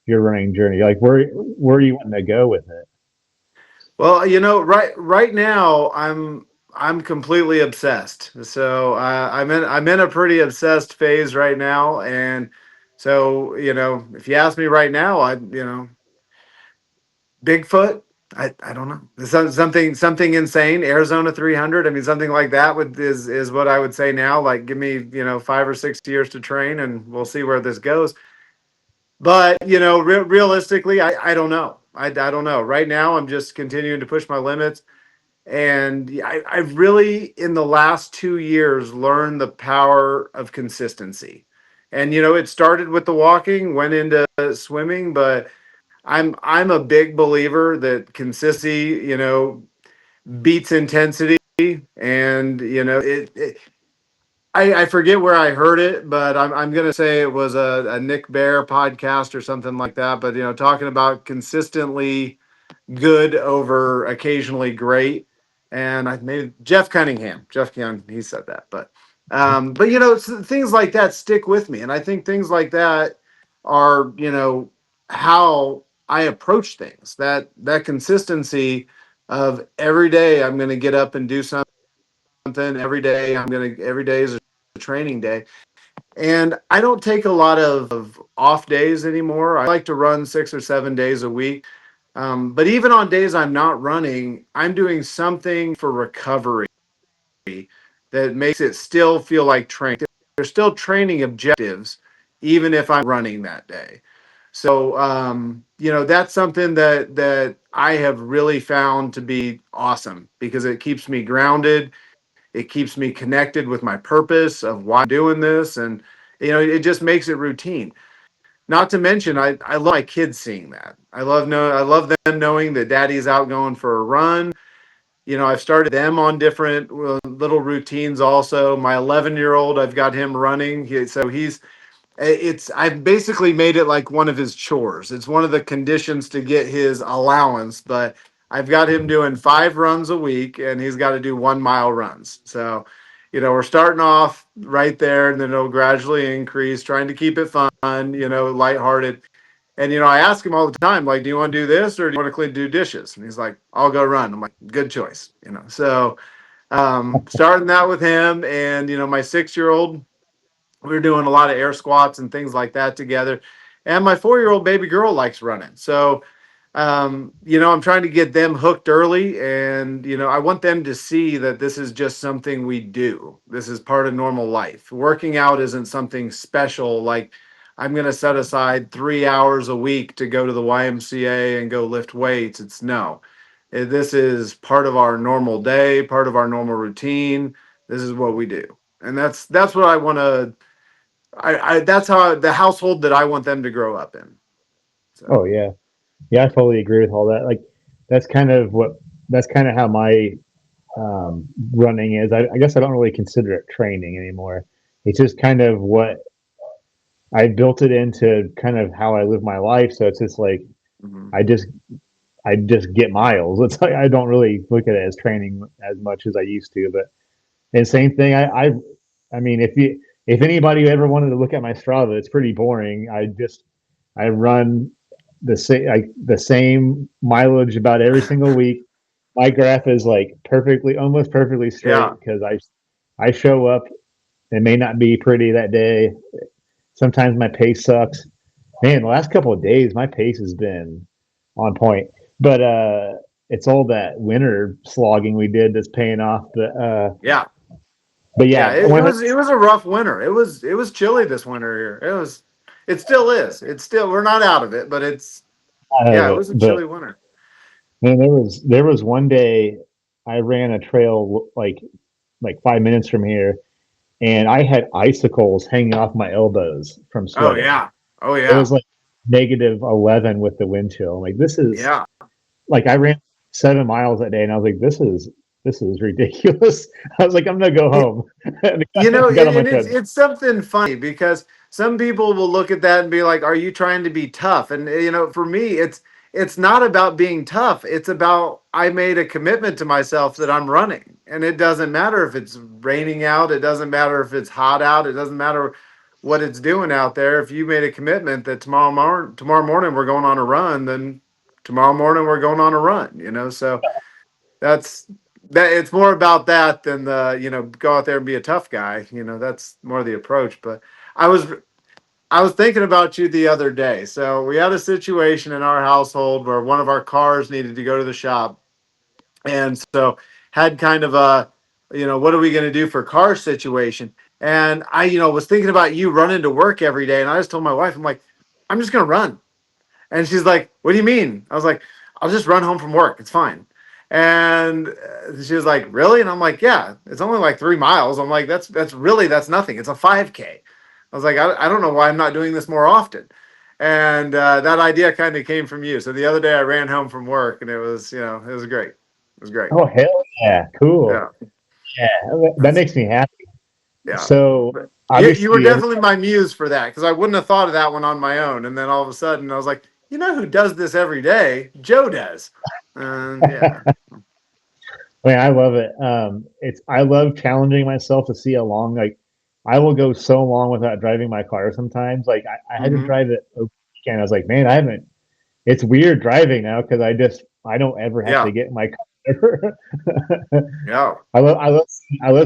running journey? Like where are you wanting to go with it? Well, right now I'm completely obsessed. So I'm in a pretty obsessed phase right now, and so if you ask me right now, Bigfoot. I don't know. Something insane. Arizona 300. I mean, something like that is what I would say now. Like, give me 5 or 6 years to train, and we'll see where this goes. But realistically, I don't know. I don't know. Right now, I'm just continuing to push my limits. And I've really, in the last 2 years, learned the power of consistency. And it started with the walking, went into swimming, but I'm a big believer that consistency, beats intensity. And I forget where I heard it, but I'm gonna say it was a Nick Bear podcast or something like that. But talking about consistently good over occasionally great. And I made Jeff Cunningham, he said that. But things like that stick with me, and I think things like that are how I approach things. That consistency of every day I'm going to get up and do something. Every day is a training day. And I don't take a lot of off days anymore. I like to run 6 or 7 days a week. But even on days I'm not running, I'm doing something for recovery that makes it still feel like training. There's still training objectives, even if I'm running that day. So, that's something that I have really found to be awesome because it keeps me grounded. It keeps me connected with my purpose of why I'm doing this. And, it just makes it routine. Not to mention, I love my kids seeing that. I love them knowing that daddy's out going for a run. I've started them on different little routines also. My 11-year-old, I've got him running. So I've basically made it like one of his chores. It's one of the conditions to get his allowance, but I've got him doing 5 runs a week and he's got to do 1 mile runs. So, we're starting off right there and then it'll gradually increase, trying to keep it fun, lighthearted. And, I ask him all the time, like, do you want to do this or do you want to do dishes? And he's like, I'll go run. I'm like, good choice. So starting that with him and, my 6-year-old, we were doing a lot of air squats and things like that together. And my 4-year-old baby girl likes running. So, I'm trying to get them hooked early. And, I want them to see that this is just something we do. This is part of normal life. Working out isn't something special. Like, I'm going to set aside 3 hours a week to go to the YMCA and go lift weights. It's no. This is part of our normal day, part of our normal routine. This is what we do. And that's what I want to that's how the household that I want them to grow up in. So, Oh yeah, yeah, I totally agree with all that. Like, that's kind of what that's kind of how my running is. I guess I don't really consider it training anymore. It's just kind of what I built it into, kind of how I live my life. So it's just like mhm. I just I just get miles. It's like I don't really look at it as training as much as I used to. But and same thing. I mean, if anybody ever wanted to look at my Strava, it's pretty boring. I run the same mileage about every single week. My graph is like almost perfectly Yeah. straight because I show up. It may not be pretty that day. Sometimes my pace sucks. Man, the last couple of days my pace has been on point. But it's all that winter slogging we did that's paying off. Yeah. But Yeah. yeah, It was a rough winter. It was chilly this winter here. It still is. It's still we're not out of it, but out of yeah, it it. was a But chilly winter. man, there was one day I ran a trail like 5 minutes from here, and I had icicles hanging off my elbows from Oh sweating. yeah. Oh It was yeah. like -11 with the wind chill. I'm like, this is Yeah. like I ran 7 miles that day, and I was like, this is ridiculous. I was like, I'm gonna go It, home. And I got on my and it's treadmill. it's something funny because some people will look at that and be like, "Are you trying to be tough?" And for me, it's not about being tough. It's about I made a commitment to myself that I'm running, and it doesn't matter if it's raining out. It doesn't matter if it's hot out. It doesn't matter what it's doing out there. If you made a commitment that tomorrow morning we're going on a run, then tomorrow morning we're going on a run. So that's that it's more about that than the go out there and be a tough guy. That's more the approach. But i was I was thinking about you the other day. So we had a situation in our household where one of our cars needed to go to the shop, and so had kind of a what are we going to do for car situation. And I was thinking about you running to work every day, and I just told my wife, I'm like, I'm just going to run. And she's like, what do you mean? I was like, I'll just run home from work. It's fine. And she was like, really? And I'm like, yeah, it's only like 3 miles. I'm like, that's nothing. It's a 5K. I was like, I don't know why I'm not doing this more often. And that idea kind of came from you. So the other day I ran home from work and it was, it was great. It was great. Oh, hell yeah. Cool. Yeah. Yeah. That That's, makes me happy. yeah. So But you were obviously, definitely my muse for that because I wouldn't have thought of that one on my own. And then all of a sudden I was like, you know who does this every day? Joe does. And yeah. man, I love it. I love challenging myself to see how long, like, I will go so long without driving my car sometimes. Like, I had to Hmm. drive it over the weekend. I was like, man, I haven't, it's weird driving now because I don't ever have to Yeah. get in my car. Yeah. I love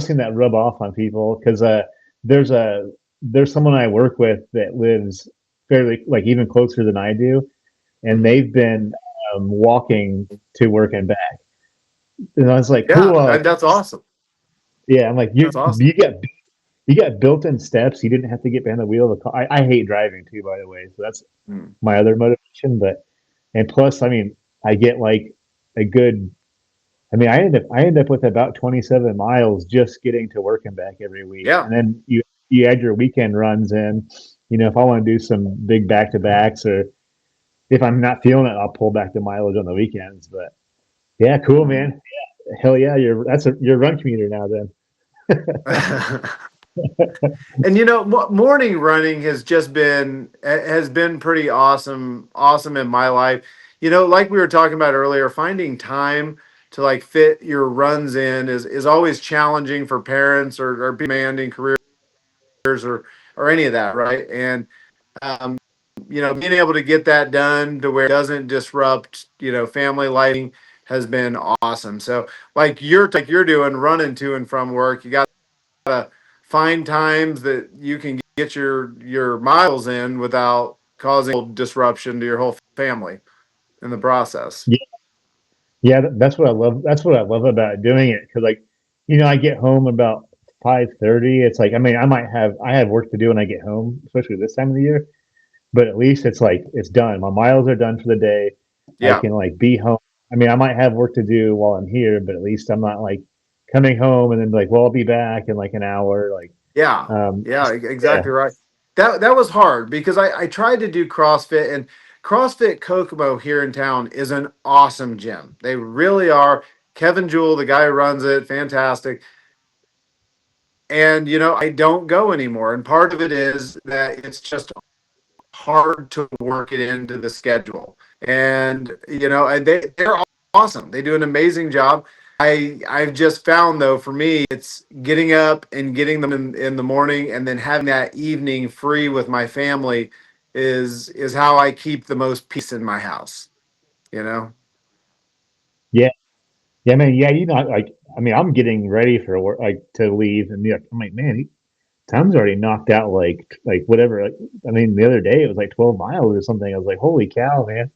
seeing that rub off on people because there's a there's someone I work with that lives fairly like even closer than I do, and Hmm. they've been walking to work and back. And I was like, Yeah. cool. Like, That's awesome. yeah, I'm like That's awesome. you got built-in steps. You didn't have to get behind the wheel of a car. I hate driving too, by the way. So that's Mm. my other motivation. But and plus, I mean, I get like a good. I mean, I end up with about 27 miles just getting to work and back every week, Yeah. and then you add your weekend runs in. You know, if I want to do some big back to backs, or if I'm not feeling it, I'll pull back the mileage on the weekends. But yeah, cool, Hmm. man. Hell yeah, you're a run commuter now then. And morning running has been pretty awesome in my life. Like we were talking about earlier, finding time to like fit your runs in is always challenging for parents or demanding careers or any of that, right? And um, being able to get that done to where it doesn't disrupt, family lighting has been awesome. So like you're doing running to and from work, you got to find times that you can get your miles in without causing disruption to your whole family in the process. Yeah, yeah, that's what I love. That's what I love about doing it because, like, I get home about 5:30. It's like, I mean, I have work to do when I get home, especially this time of the year. But at least it's like it's done. My miles are done for the day. I Yeah. can like be home. I mean, I might have work to do while I'm here, but at least I'm not like coming home and then like, well, I'll be back in like an hour. Like, Yeah. Yeah, yeah, exactly right. That was hard because I tried to do CrossFit, and CrossFit Kokomo here in town is an awesome gym. They really are. Kevin Jewell, the guy who runs it, fantastic. And I don't go anymore. And part of it is that it's just hard to work it into the schedule. And they're awesome. They do an amazing job. I've just found though for me it's getting up and getting them in the morning and then having that evening free with my family is how I keep the most peace in my house, you know? yeah, yeah, man, yeah. Like, I mean, I'm getting ready for work, like to leave, and I'm like, man, time's already knocked out. Like whatever. Like, I mean, the other day it was like 12 miles or something. I was like, holy cow, man,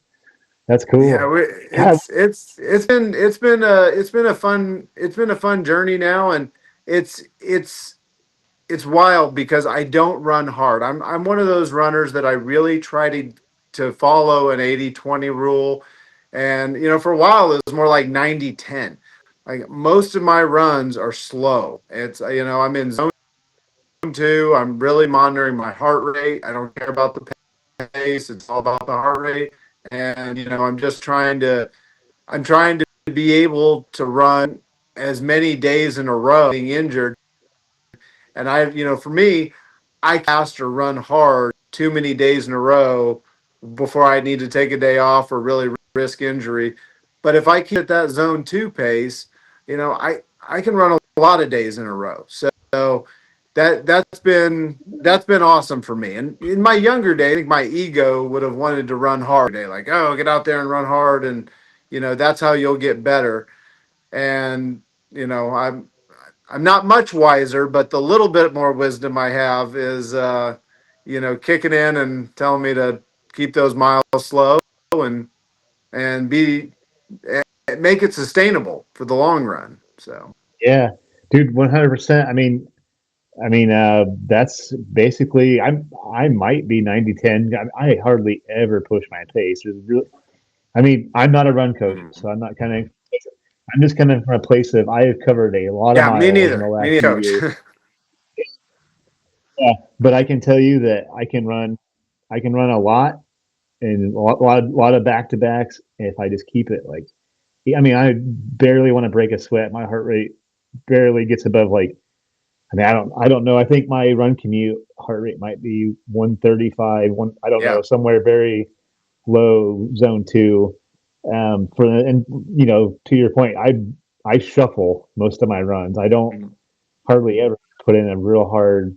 that's Yeah, cool. God, it's been a fun journey now, and it's wild because I don't run hard. I'm one of those runners that I really try to follow an 80-20 rule. And for a while it was more like 90-10. Like most of my runs are slow. It's I'm in zone 2. I'm really monitoring my heart rate. I don't care about the pace. It's all about the heart rate. And I'm trying to be able to run as many days in a row being injured. And for me, I cast or run hard too many days in a row before I need to take a day off or really risk injury. But if I keep at that zone 2 pace, I can run a lot of days in a row. So that's been awesome for me. And in my younger day, I think my ego would have wanted to run hard today, like, oh, get out there and run hard, and that's how you'll get better. And I'm not much wiser, but the little bit more wisdom I have is, kicking in and telling me to keep those miles slow and and be make it sustainable for the long run. So yeah, dude, 100%. That's basically I might be 90-10. I hardly ever push my pace. I mean, I'm not a run coach, mm, so I'm not kind of. I'm just coming from a place of I have covered a lot of Yeah, me miles in the neither. Me last neither, few coach. years. Yeah, but I can tell you that I can run a lot and a lot of back to backs if I just keep it like. I mean, I barely want to break a sweat. My heart rate barely gets above like. I mean, I don't know. I think my run commute heart rate might be 135. I don't know, Yeah. somewhere very low zone two. And to your point, I shuffle most of my runs. I don't Mhm. hardly ever put in a real hard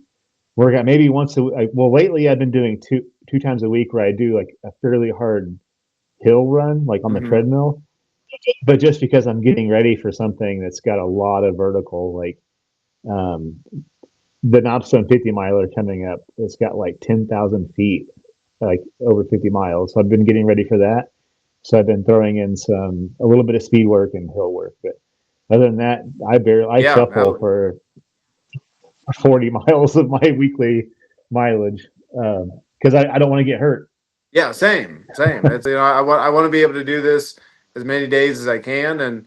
workout. Maybe once a well, lately I've been doing two times a week where I do like a fairly hard hill run, like on the Mhm. treadmill. But just because I'm getting ready for something that's got a lot of vertical, like um, the Knobstone 50 miler coming up, it's got like 10,000 feet, like over 50 miles. So I've been getting ready for that. So I've been throwing in a little bit of speed work and hill work. But other than that, I Yeah. shuffle for 40 miles of my weekly mileage because I don't want to get hurt. Yeah, same, same. It's I want to be able to do this as many days as I can, and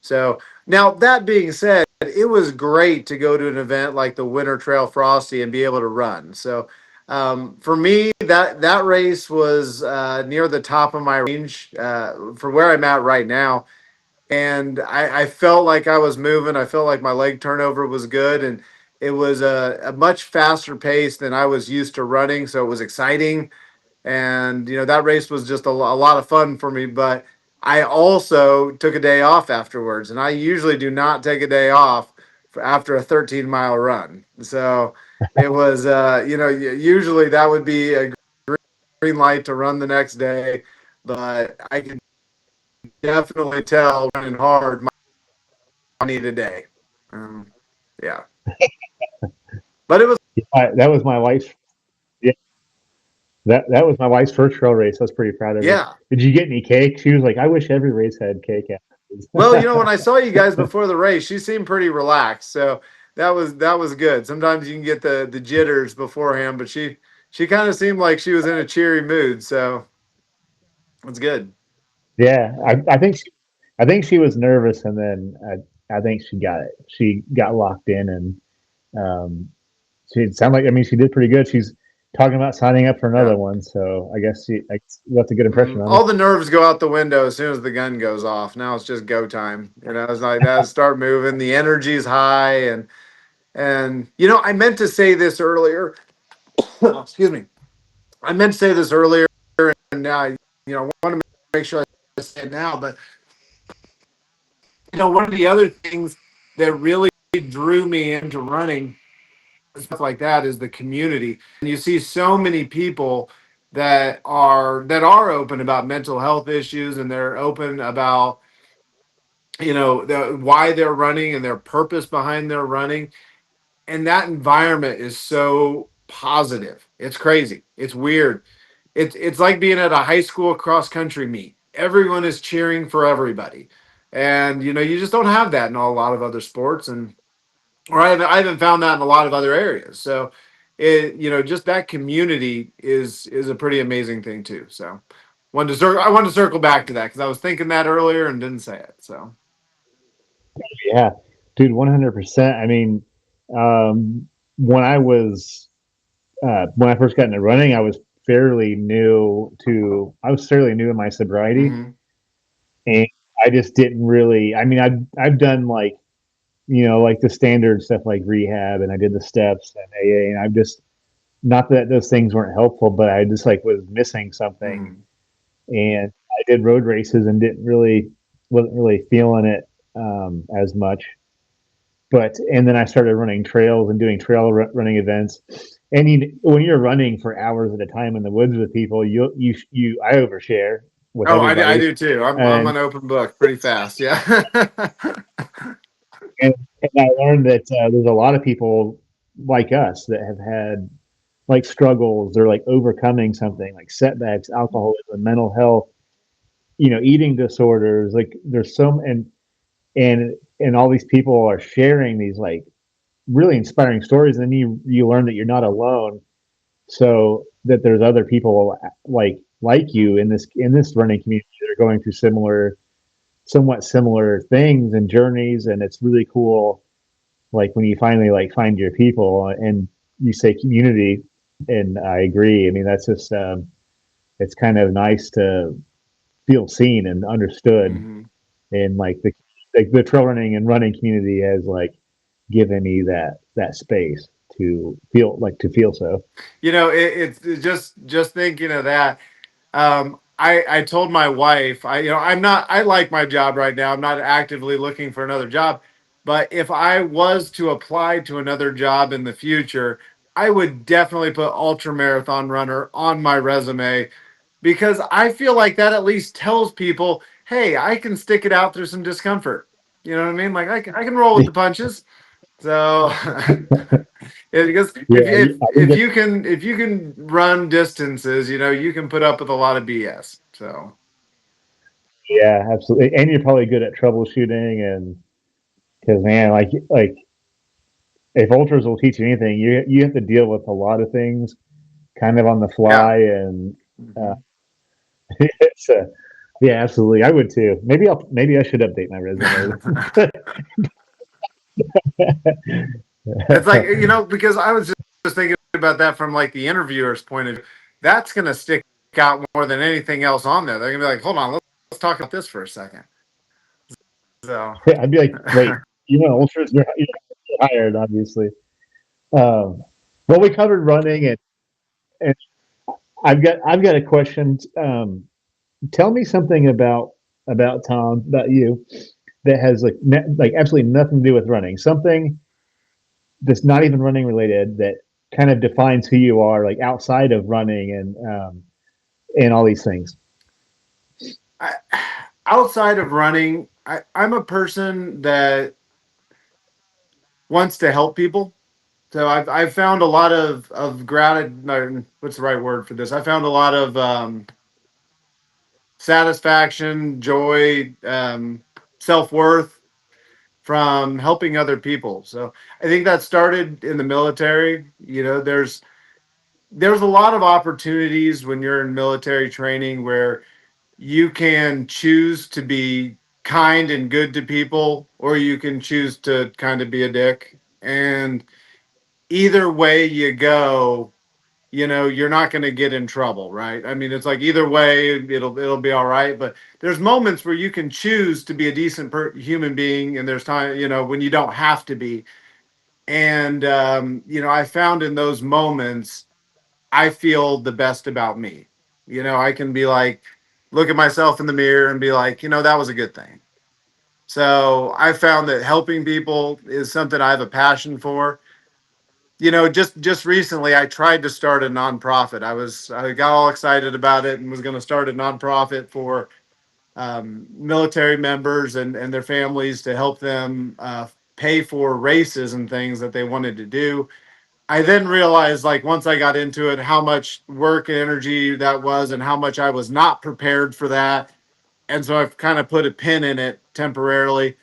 so now that being said, it was great to go to an event like the Winter Trail Frosty and be able to run. So for me, that race was near the top of my range for where I'm at right now, and I felt like I was moving. I felt like my leg turnover was good, and it was a much faster pace than I was used to running. So it was exciting, and that race was just a lot of fun for me. But I also took a day off afterwards, and I usually do not take a day off after a 13-mile run. So it was usually that would be a green light to run the next day, but I can definitely tell running hard I need a day. um, yeah, but it was. That was my wife's. Yeah, that was my wife's first trail race. I was pretty proud of her. Yeah. Did you get any cake? She was like, I wish every race had cake Well, afterwards. when I saw you guys before the race, she seemed pretty relaxed, so that was good. Sometimes you can get the jitters beforehand, but she kind of seemed like she was in a cheery mood, so it's good. Yeah, I think she was nervous, and then I think she got it. She got locked in, and um, she sounded like. I mean, she did pretty good. She's talking about signing up for Yeah. another one, so I guess she left a good impression on All her. the nerves go out the window as soon as the gun goes off. Now it's just go time. It's like that. Start moving. The energy's high, and I meant to say this earlier. Excuse me. I meant to say this earlier, and now I want to make sure I say it now. But one of the other things that really drew me into running and stuff like that is the community. And you see so many people that are open about mental health issues, and they're open about why they're running and their purpose behind their running. And that environment is so positive. It's crazy. It's weird. It's like being at a high school cross country meet. Everyone is cheering for everybody, and you just don't have that in a lot of other sports, and or I haven't found that in a lot of other areas. So just that community is a pretty amazing thing too. So I wanted to circle back to that because I was thinking that earlier and didn't say it. So Yeah, dude, 100%. I mean, um, when when I first got into running, I was fairly new in my sobriety, hmm and I just didn't really. I mean, I've done like like the standard stuff like rehab, and I did the steps and AA, and I've just not that those things weren't helpful, but I just like was missing something, hmm and I did road races and didn't really wasn't really feeling it as much. But and then I started running trails and doing running events. And when you're running for hours at a time in the woods with people, I overshare with Oh, I everybody, do too. I'm and an open book pretty fast. Yeah. and, and I learned that there's a lot of people like us that have had like struggles or like overcoming something like setbacks, alcoholism, mental health, eating disorders. Like there's and all these people are sharing these like really inspiring stories, and then you learn that you're not alone, so that there's other people like you in this running community that are going through similar somewhat similar things and journeys, and it's really cool. Like when you finally like find your people, and you say community, and I agree. I mean, that's just it's kind of nice to feel seen and understood, Mm-hmm. and like the trail running and running community has like given me that space to feel so. It's just thinking of that. I told my wife, I'm not, I like my job right now. I'm not actively looking for another job, but if I was to apply to another job in the future, I would definitely put ultra marathon runner on my resume, because I feel like that at least tells people, hey, I can stick it out through some discomfort. You know what I mean? Like I can roll with the punches. So because Yeah, I think if that's, you can run distances, you can put up with a lot of BS. So yeah, absolutely. And you're probably good at troubleshooting, and because man, like if ultras will teach you anything, you have to deal with a lot of things kind of on the yeah. fly, and uh, Hmm. it's yeah, absolutely. I would too. Maybe I should update my resume. It's like, because I was just thinking about that from like the interviewer's point of view. That's going to stick out more than anything else on there. They're going to be like, hold on, let's talk about this for a second. So, I'd be like, wait, ultras, you're hired, obviously. Well, we covered running, and I've got a question. Tell me something about Tom, about you, that has like absolutely nothing to do with running. Something that's not even running related, that kind of defines who you are, like outside of running and all these things. I, outside of running, I'm a person that wants to help people. So I've found a lot of gratitude. No, what's the right word for this? I found a lot of satisfaction, joy, self worth from helping other people. So I think that started in the military. There's a lot of opportunities when you're in military training where you can choose to be kind and good to people, or you can choose to kind of be a dick. And either way you go, you're not going to get in trouble, right? I mean, it's like either way it'll be all right, but there's moments where you can choose to be a decent human being, and there's time, when you don't have to be. And I found in those moments I feel the best about me. I can be like, look at myself in the mirror and be like, that was a good thing. So I found that helping people is something I have a passion for. Just recently I tried to start a nonprofit. I got all excited about it and was going to start a nonprofit for military members and their families, to help them pay for races and things that they wanted to do. I then realized, like, once I got into it, how much work and energy that was, and how much I was not prepared for that. And so I've kind of put a pin in it temporarily,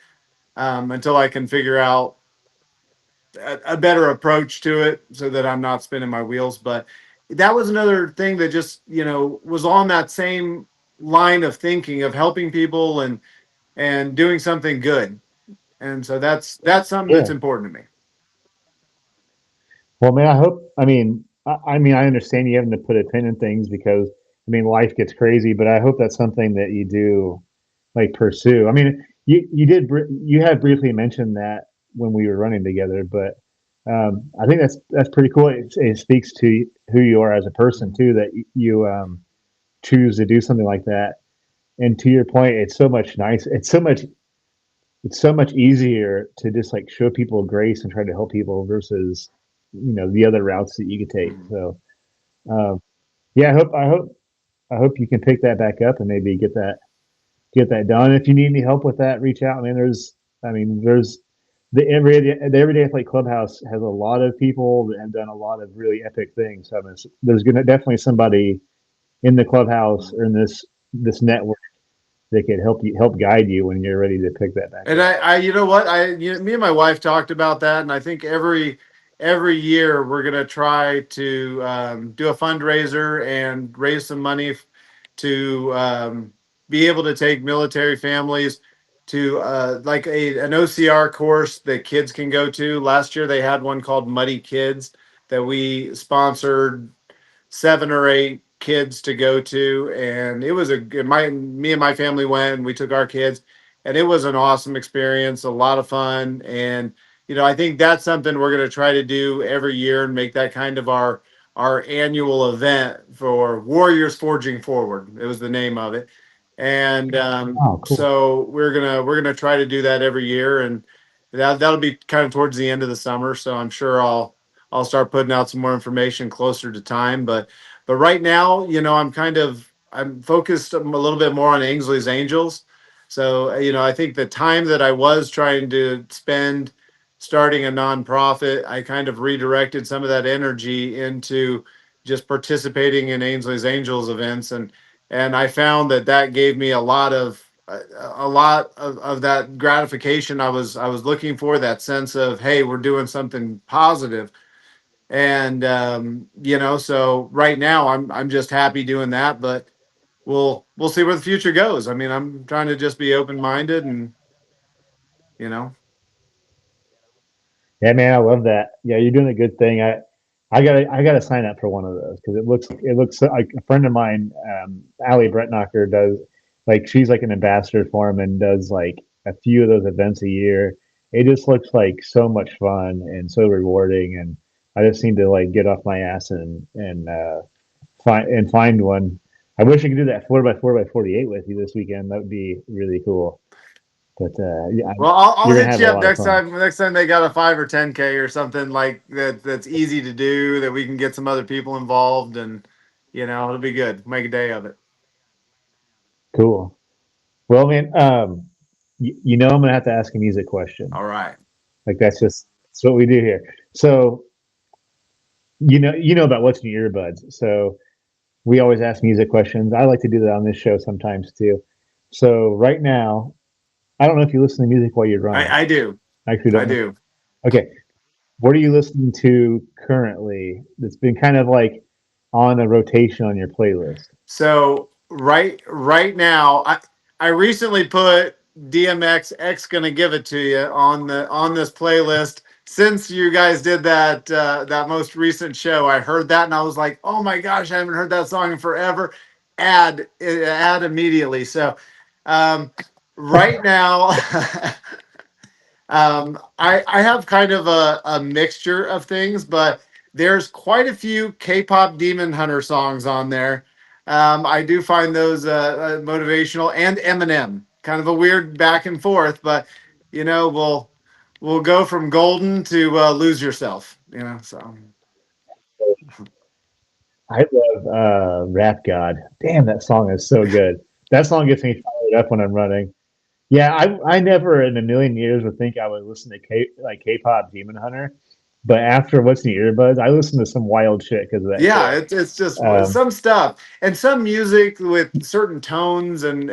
until I can figure out a better approach to it so that I'm not spinning my wheels. But that was another thing that just, was on that same line of thinking of helping people and doing something good. And so that's something that's Yeah. important to me. Well, man, I hope. I mean, I understand you having to put a pin in things because I mean, life gets crazy, but I hope that's something that you do like pursue. I mean, you had briefly mentioned that when we were running together, but I think that's pretty cool. It speaks to who you are as a person too, that you choose to do something like that. And to your point, it's so much nice. It's so much easier to just like show people grace and try to help people versus the other routes that you could take. Mhm. So um, yeah, I hope you can pick that back up and maybe get that done. If you need any help with that, reach out. There's the Everyday Athlete Clubhouse has a lot of people that have done a lot of really epic things. So there's gonna definitely somebody in the clubhouse or in this network that could help guide you when you're ready to pick that back And up. you know what, me and my wife talked about that, and I think every year we're gonna try to do a fundraiser and raise some money to be able to take military families. to like an OCR course that kids can go to. Last year they had one called Muddy Kids that we sponsored 7 or 8 kids to go to, and it was a my me and my family went, and we took our kids, and it was an awesome experience, a lot of fun. And I think that's something we're going to try to do every year and make that kind of our annual event for Warriors Forging Forward. It was the name of it. And Oh, cool. so we're gonna try to do that every year, and that'll be kind of towards the end of the summer. So I'm sure I'll start putting out some more information closer to time. But right now, I'm focused a little bit more on Ainsley's Angels. So I think the time that I was trying to spend starting a nonprofit, I kind of redirected some of that energy into just participating in Ainsley's Angels events, and I found that gave me a lot of that gratification I was looking for, that sense of, hey, we're doing something positive. And so right now I'm just happy doing that, but we'll see where the future goes. I mean, I'm trying to just be open minded, and you know Yeah, man, I love that. Yeah, you're doing a good thing. I gotta sign up for one of those because it looks like a friend of mine, Allie Bretnocker, does like she's like an ambassador for him and does like a few of those events a year. It just looks like so much fun and so rewarding, and I just need to like get off my ass and find one. I wish I could do that 4x4x48 with you this weekend. That would be really cool. But yeah, well, I'll you're gonna hit have a you up lot of next fun. time. Next time they got a 5 or 10K or something like that, that's easy to do, that we can get some other people involved, and it'll be good. Make a day of it. Cool. Well, man, I'm gonna have to ask a music question. All right. Like that's what we do here. So you know about what's in your earbuds. So we always ask music questions. I like to do that on this show sometimes too. So right now, I don't know if you listen to music while you're running. I do. I actually I don't know. do. Okay, what are you listening to currently? That's been kind of like on a rotation on your playlist. So right now, I recently put DMX X gonna give it to you on this playlist. Since you guys did that most recent show, I heard that and I was like, oh my gosh, I haven't heard that song in forever. Add immediately. So um, right now, I have kind of a mixture of things, but there's quite a few K-pop Demon Hunter songs on there. I do find those motivational, and Eminem, kind of a weird back and forth, but we'll go from golden to lose yourself. So I love Rap God. Damn, that song is so good. That song gets me fired up when I'm running. Yeah, I never in a million years would think I would listen to K-pop Demon Hunter, but after what's in the earbuds, I listen to some wild shit because of that yeah, shit. it's just Um, some stuff, and some music with certain tones, and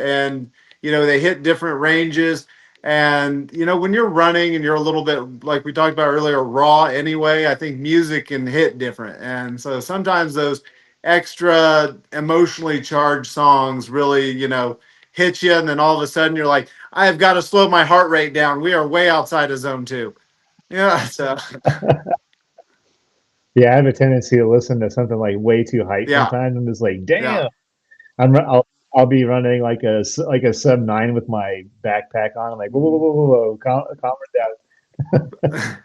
they hit different ranges. And when you're running and you're a little bit, like we talked about earlier, raw anyway, I think music can hit different. And so sometimes those extra emotionally charged songs really hit you, and then all of a sudden you're like, I've got to slow my heart rate down. We are way outside of zone 2. Yeah. So yeah, I have a tendency to listen to something like way too hype yeah. sometimes. I'm just like, Yeah. damn. I'll be running like a sub 9 with my backpack on. I'm like, whoa, whoa, whoa, whoa, whoa, calm it down.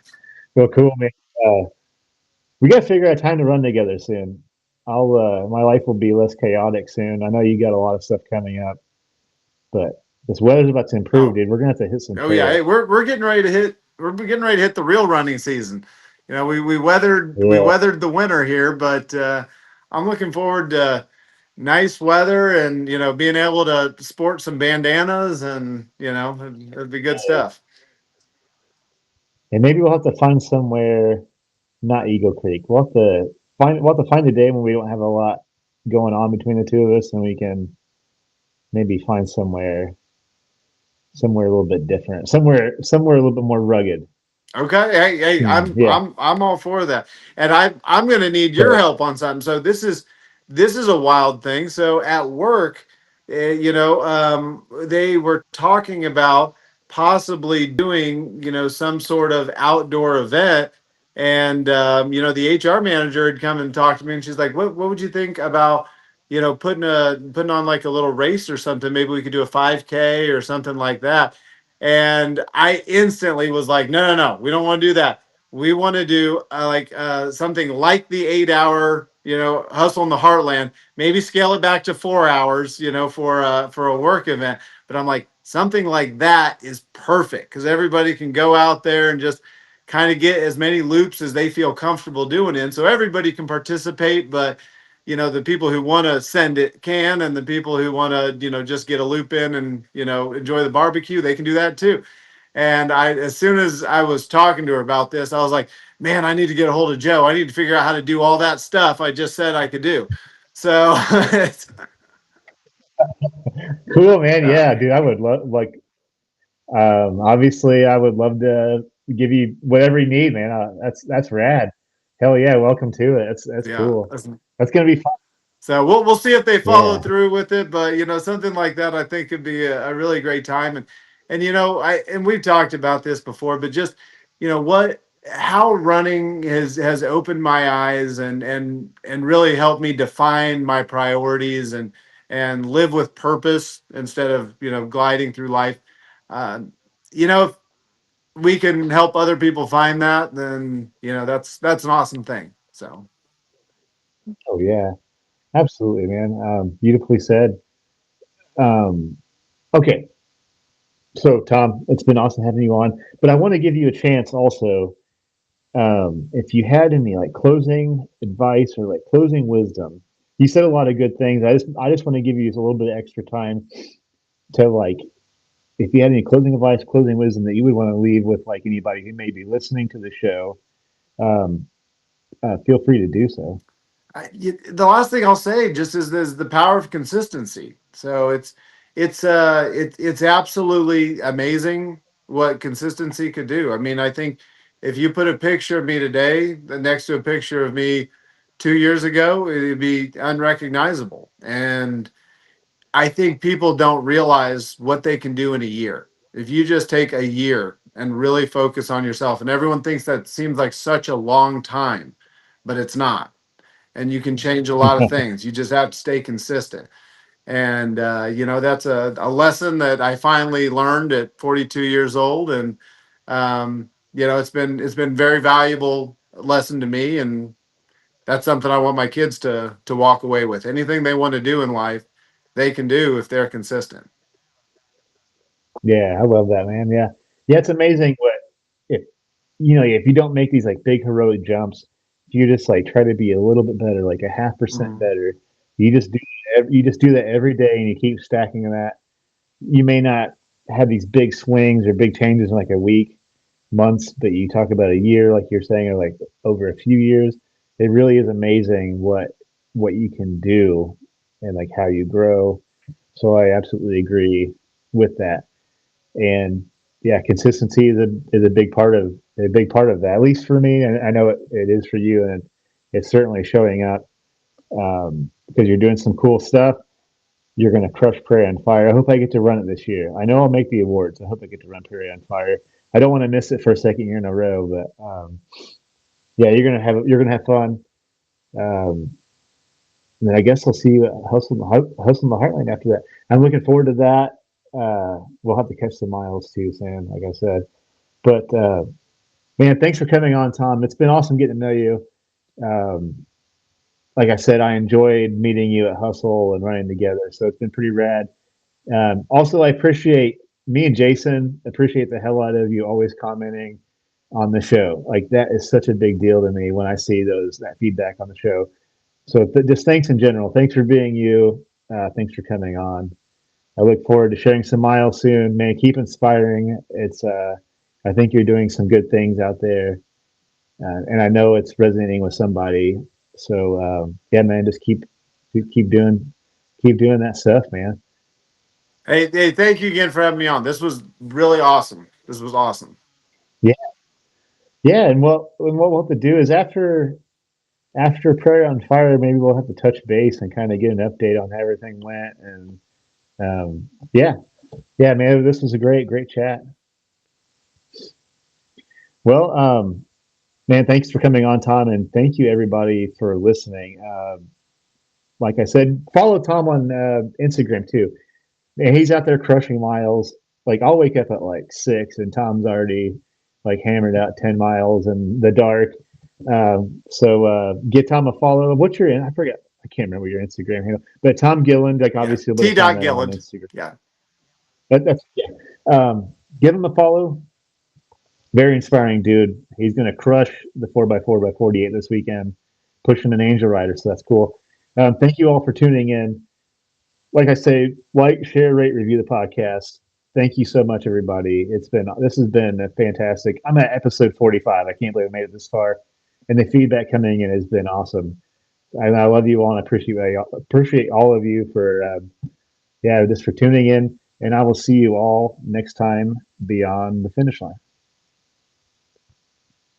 Well, cool, man. We got to figure out time to run together soon. My life will be less chaotic soon. I know you got a lot of stuff coming up, but this weather's about to improve, Oh, dude. We're gonna have to hit some Oh yeah, hey, trails. we're getting ready to hit the real running season. We weathered the winter here, but I'm looking forward to nice weather, and being able to sport some bandanas, and it'd be good stuff. And maybe we'll have to find somewhere, not Eagle Creek. We'll have to find a day when we don't have a lot going on between the two of us, and we can maybe find somewhere a little bit different, somewhere a little bit more rugged. Okay, hey, I'm Yeah. I'm I'm all for that, and I'm going to need your So help on something. So this is a wild thing. So at work, they were talking about. possibly doing, some sort of outdoor event. And the HR manager had come and talked to me, and she's like, "What would you think about, putting on like a little race or something? Maybe we could do a 5K or something like that." And I instantly was like, "No, no, no, we don't want to do that. We want to do something like the 8 hour, hustle in the heartland. Maybe scale it back to 4 hours, for a work event." But I'm like, something like that is perfect because everybody can go out there and just kind of get as many loops as they feel comfortable doing it. So everybody can participate, but the people who want to send it can, and the people who want to, just get a loop in and, enjoy the barbecue, they can do that too. And as soon as I was talking to her about this, I was like, man, I need to get a hold of Joe. I need to figure out how to do all that stuff I just said I could do. So, Cool, man. uh, Yeah, dude, I would love like obviously I would love to give you whatever you need, man. That's rad. Hell yeah, welcome to it. That's yeah, cool. That's gonna be fun. so we'll see if they follow Yeah. through with it, but something like that I think could be a really great time. And we've talked about this before, but just what how running has opened my eyes and really helped me define my priorities and live with purpose instead of gliding through life. Uh, if we can help other people find that, then that's an awesome thing. So Oh yeah. Absolutely, man. Beautifully said. Um, okay. So Tom, it's been awesome having you on, but I want to give you a chance also. If you had any like closing advice or like closing wisdom, you said a lot of good things. I just want to give you just a little bit of extra time to like, if you had any closing advice, closing wisdom that you would want to leave with like anybody who may be listening to the show, um, feel free to do so. the last thing I'll say just is the power of consistency. So it's absolutely amazing what consistency could do. I mean, I think if you put a picture of me today next to a picture of me 2 years ago, it'd be unrecognizable. And I think people don't realize what they can do in a year. If you just take a year and really focus on yourself, and everyone thinks that seems like such a long time, but it's not, and you can change a lot of things. You just have to stay consistent. And, that's a lesson that I finally learned at 42 years old. And, it's been very valuable lesson to me. And that's something I want my kids to walk away with. Anything they want to do in life, they can do if they're consistent. Yeah, I love that, man. Yeah, yeah, it's amazing what if if you don't make these like big heroic jumps, if you just like try to be a little bit better, like a half percent Mhm. better, you just do that every day, and you keep stacking that. You may not have these big swings or big changes in like a week, months, but you talk about a year, like you're saying, or like over a few years. It really is amazing what you can do and like how you grow. So I absolutely agree with that. And yeah, consistency is a big part of that. At least for me, and I know it is for you, and it's certainly showing up because you're doing some cool stuff. You're going to crush Prairie on Fire. I hope I get to run it this year. I know I'll make the awards. I hope I get to run Prairie on Fire. I don't want to miss it for a second year in a row, but yeah, you're gonna have fun. Um, and then I guess I'll see you at Hustle the Heartline after that. I'm looking forward to that. We'll have to catch some miles too, Sam. Like I said, but man, thanks for coming on, Tom. It's been awesome getting to know you. Um, like I said, I enjoyed meeting you at Hustle and running together, so it's been pretty rad. Also, I appreciate me and Jason appreciate the hell out of you always commenting on the show. Like that is such a big deal to me when I see that feedback on the show. So just thanks in general. Thanks for being you. Thanks for coming on. I look forward to sharing some miles soon. Man, keep inspiring. I think you're doing some good things out there, and I know it's resonating with somebody. So yeah, man, just keep doing that stuff, man. Hey, thank you again for having me on. This was really awesome. This was awesome. Yeah, yeah, and what we'll have to do is after Prayer on Fire, maybe we'll have to touch base and kind of get an update on how everything went. And yeah, yeah, man, this was a great chat. Well, man, thanks for coming on, Tom, and thank you everybody for listening. Like I said, follow Tom on Instagram too. Man, he's out there crushing miles. Like I'll wake up at like 6, and Tom's already like hammered out 10 miles in the dark. So get Tom a follow. What's your? I forget. I can't remember your Instagram handle, but Tom Gillund. Like Yeah. obviously, you'll be able T. to find that on Gilland. Instagram. Yeah. That's yeah. Give him a follow. Very inspiring dude. He's going to crush the 4x4x48 this weekend, pushing an angel rider. So that's cool. Thank you all for tuning in. Like I say, like, share, rate, review the podcast. Thank you so much, everybody. This has been a fantastic. I'm at episode 45. I can't believe I made it this far, and the feedback coming in has been awesome. And I love you all, and I appreciate all of you for just for tuning in. And I will see you all next time beyond the finish line.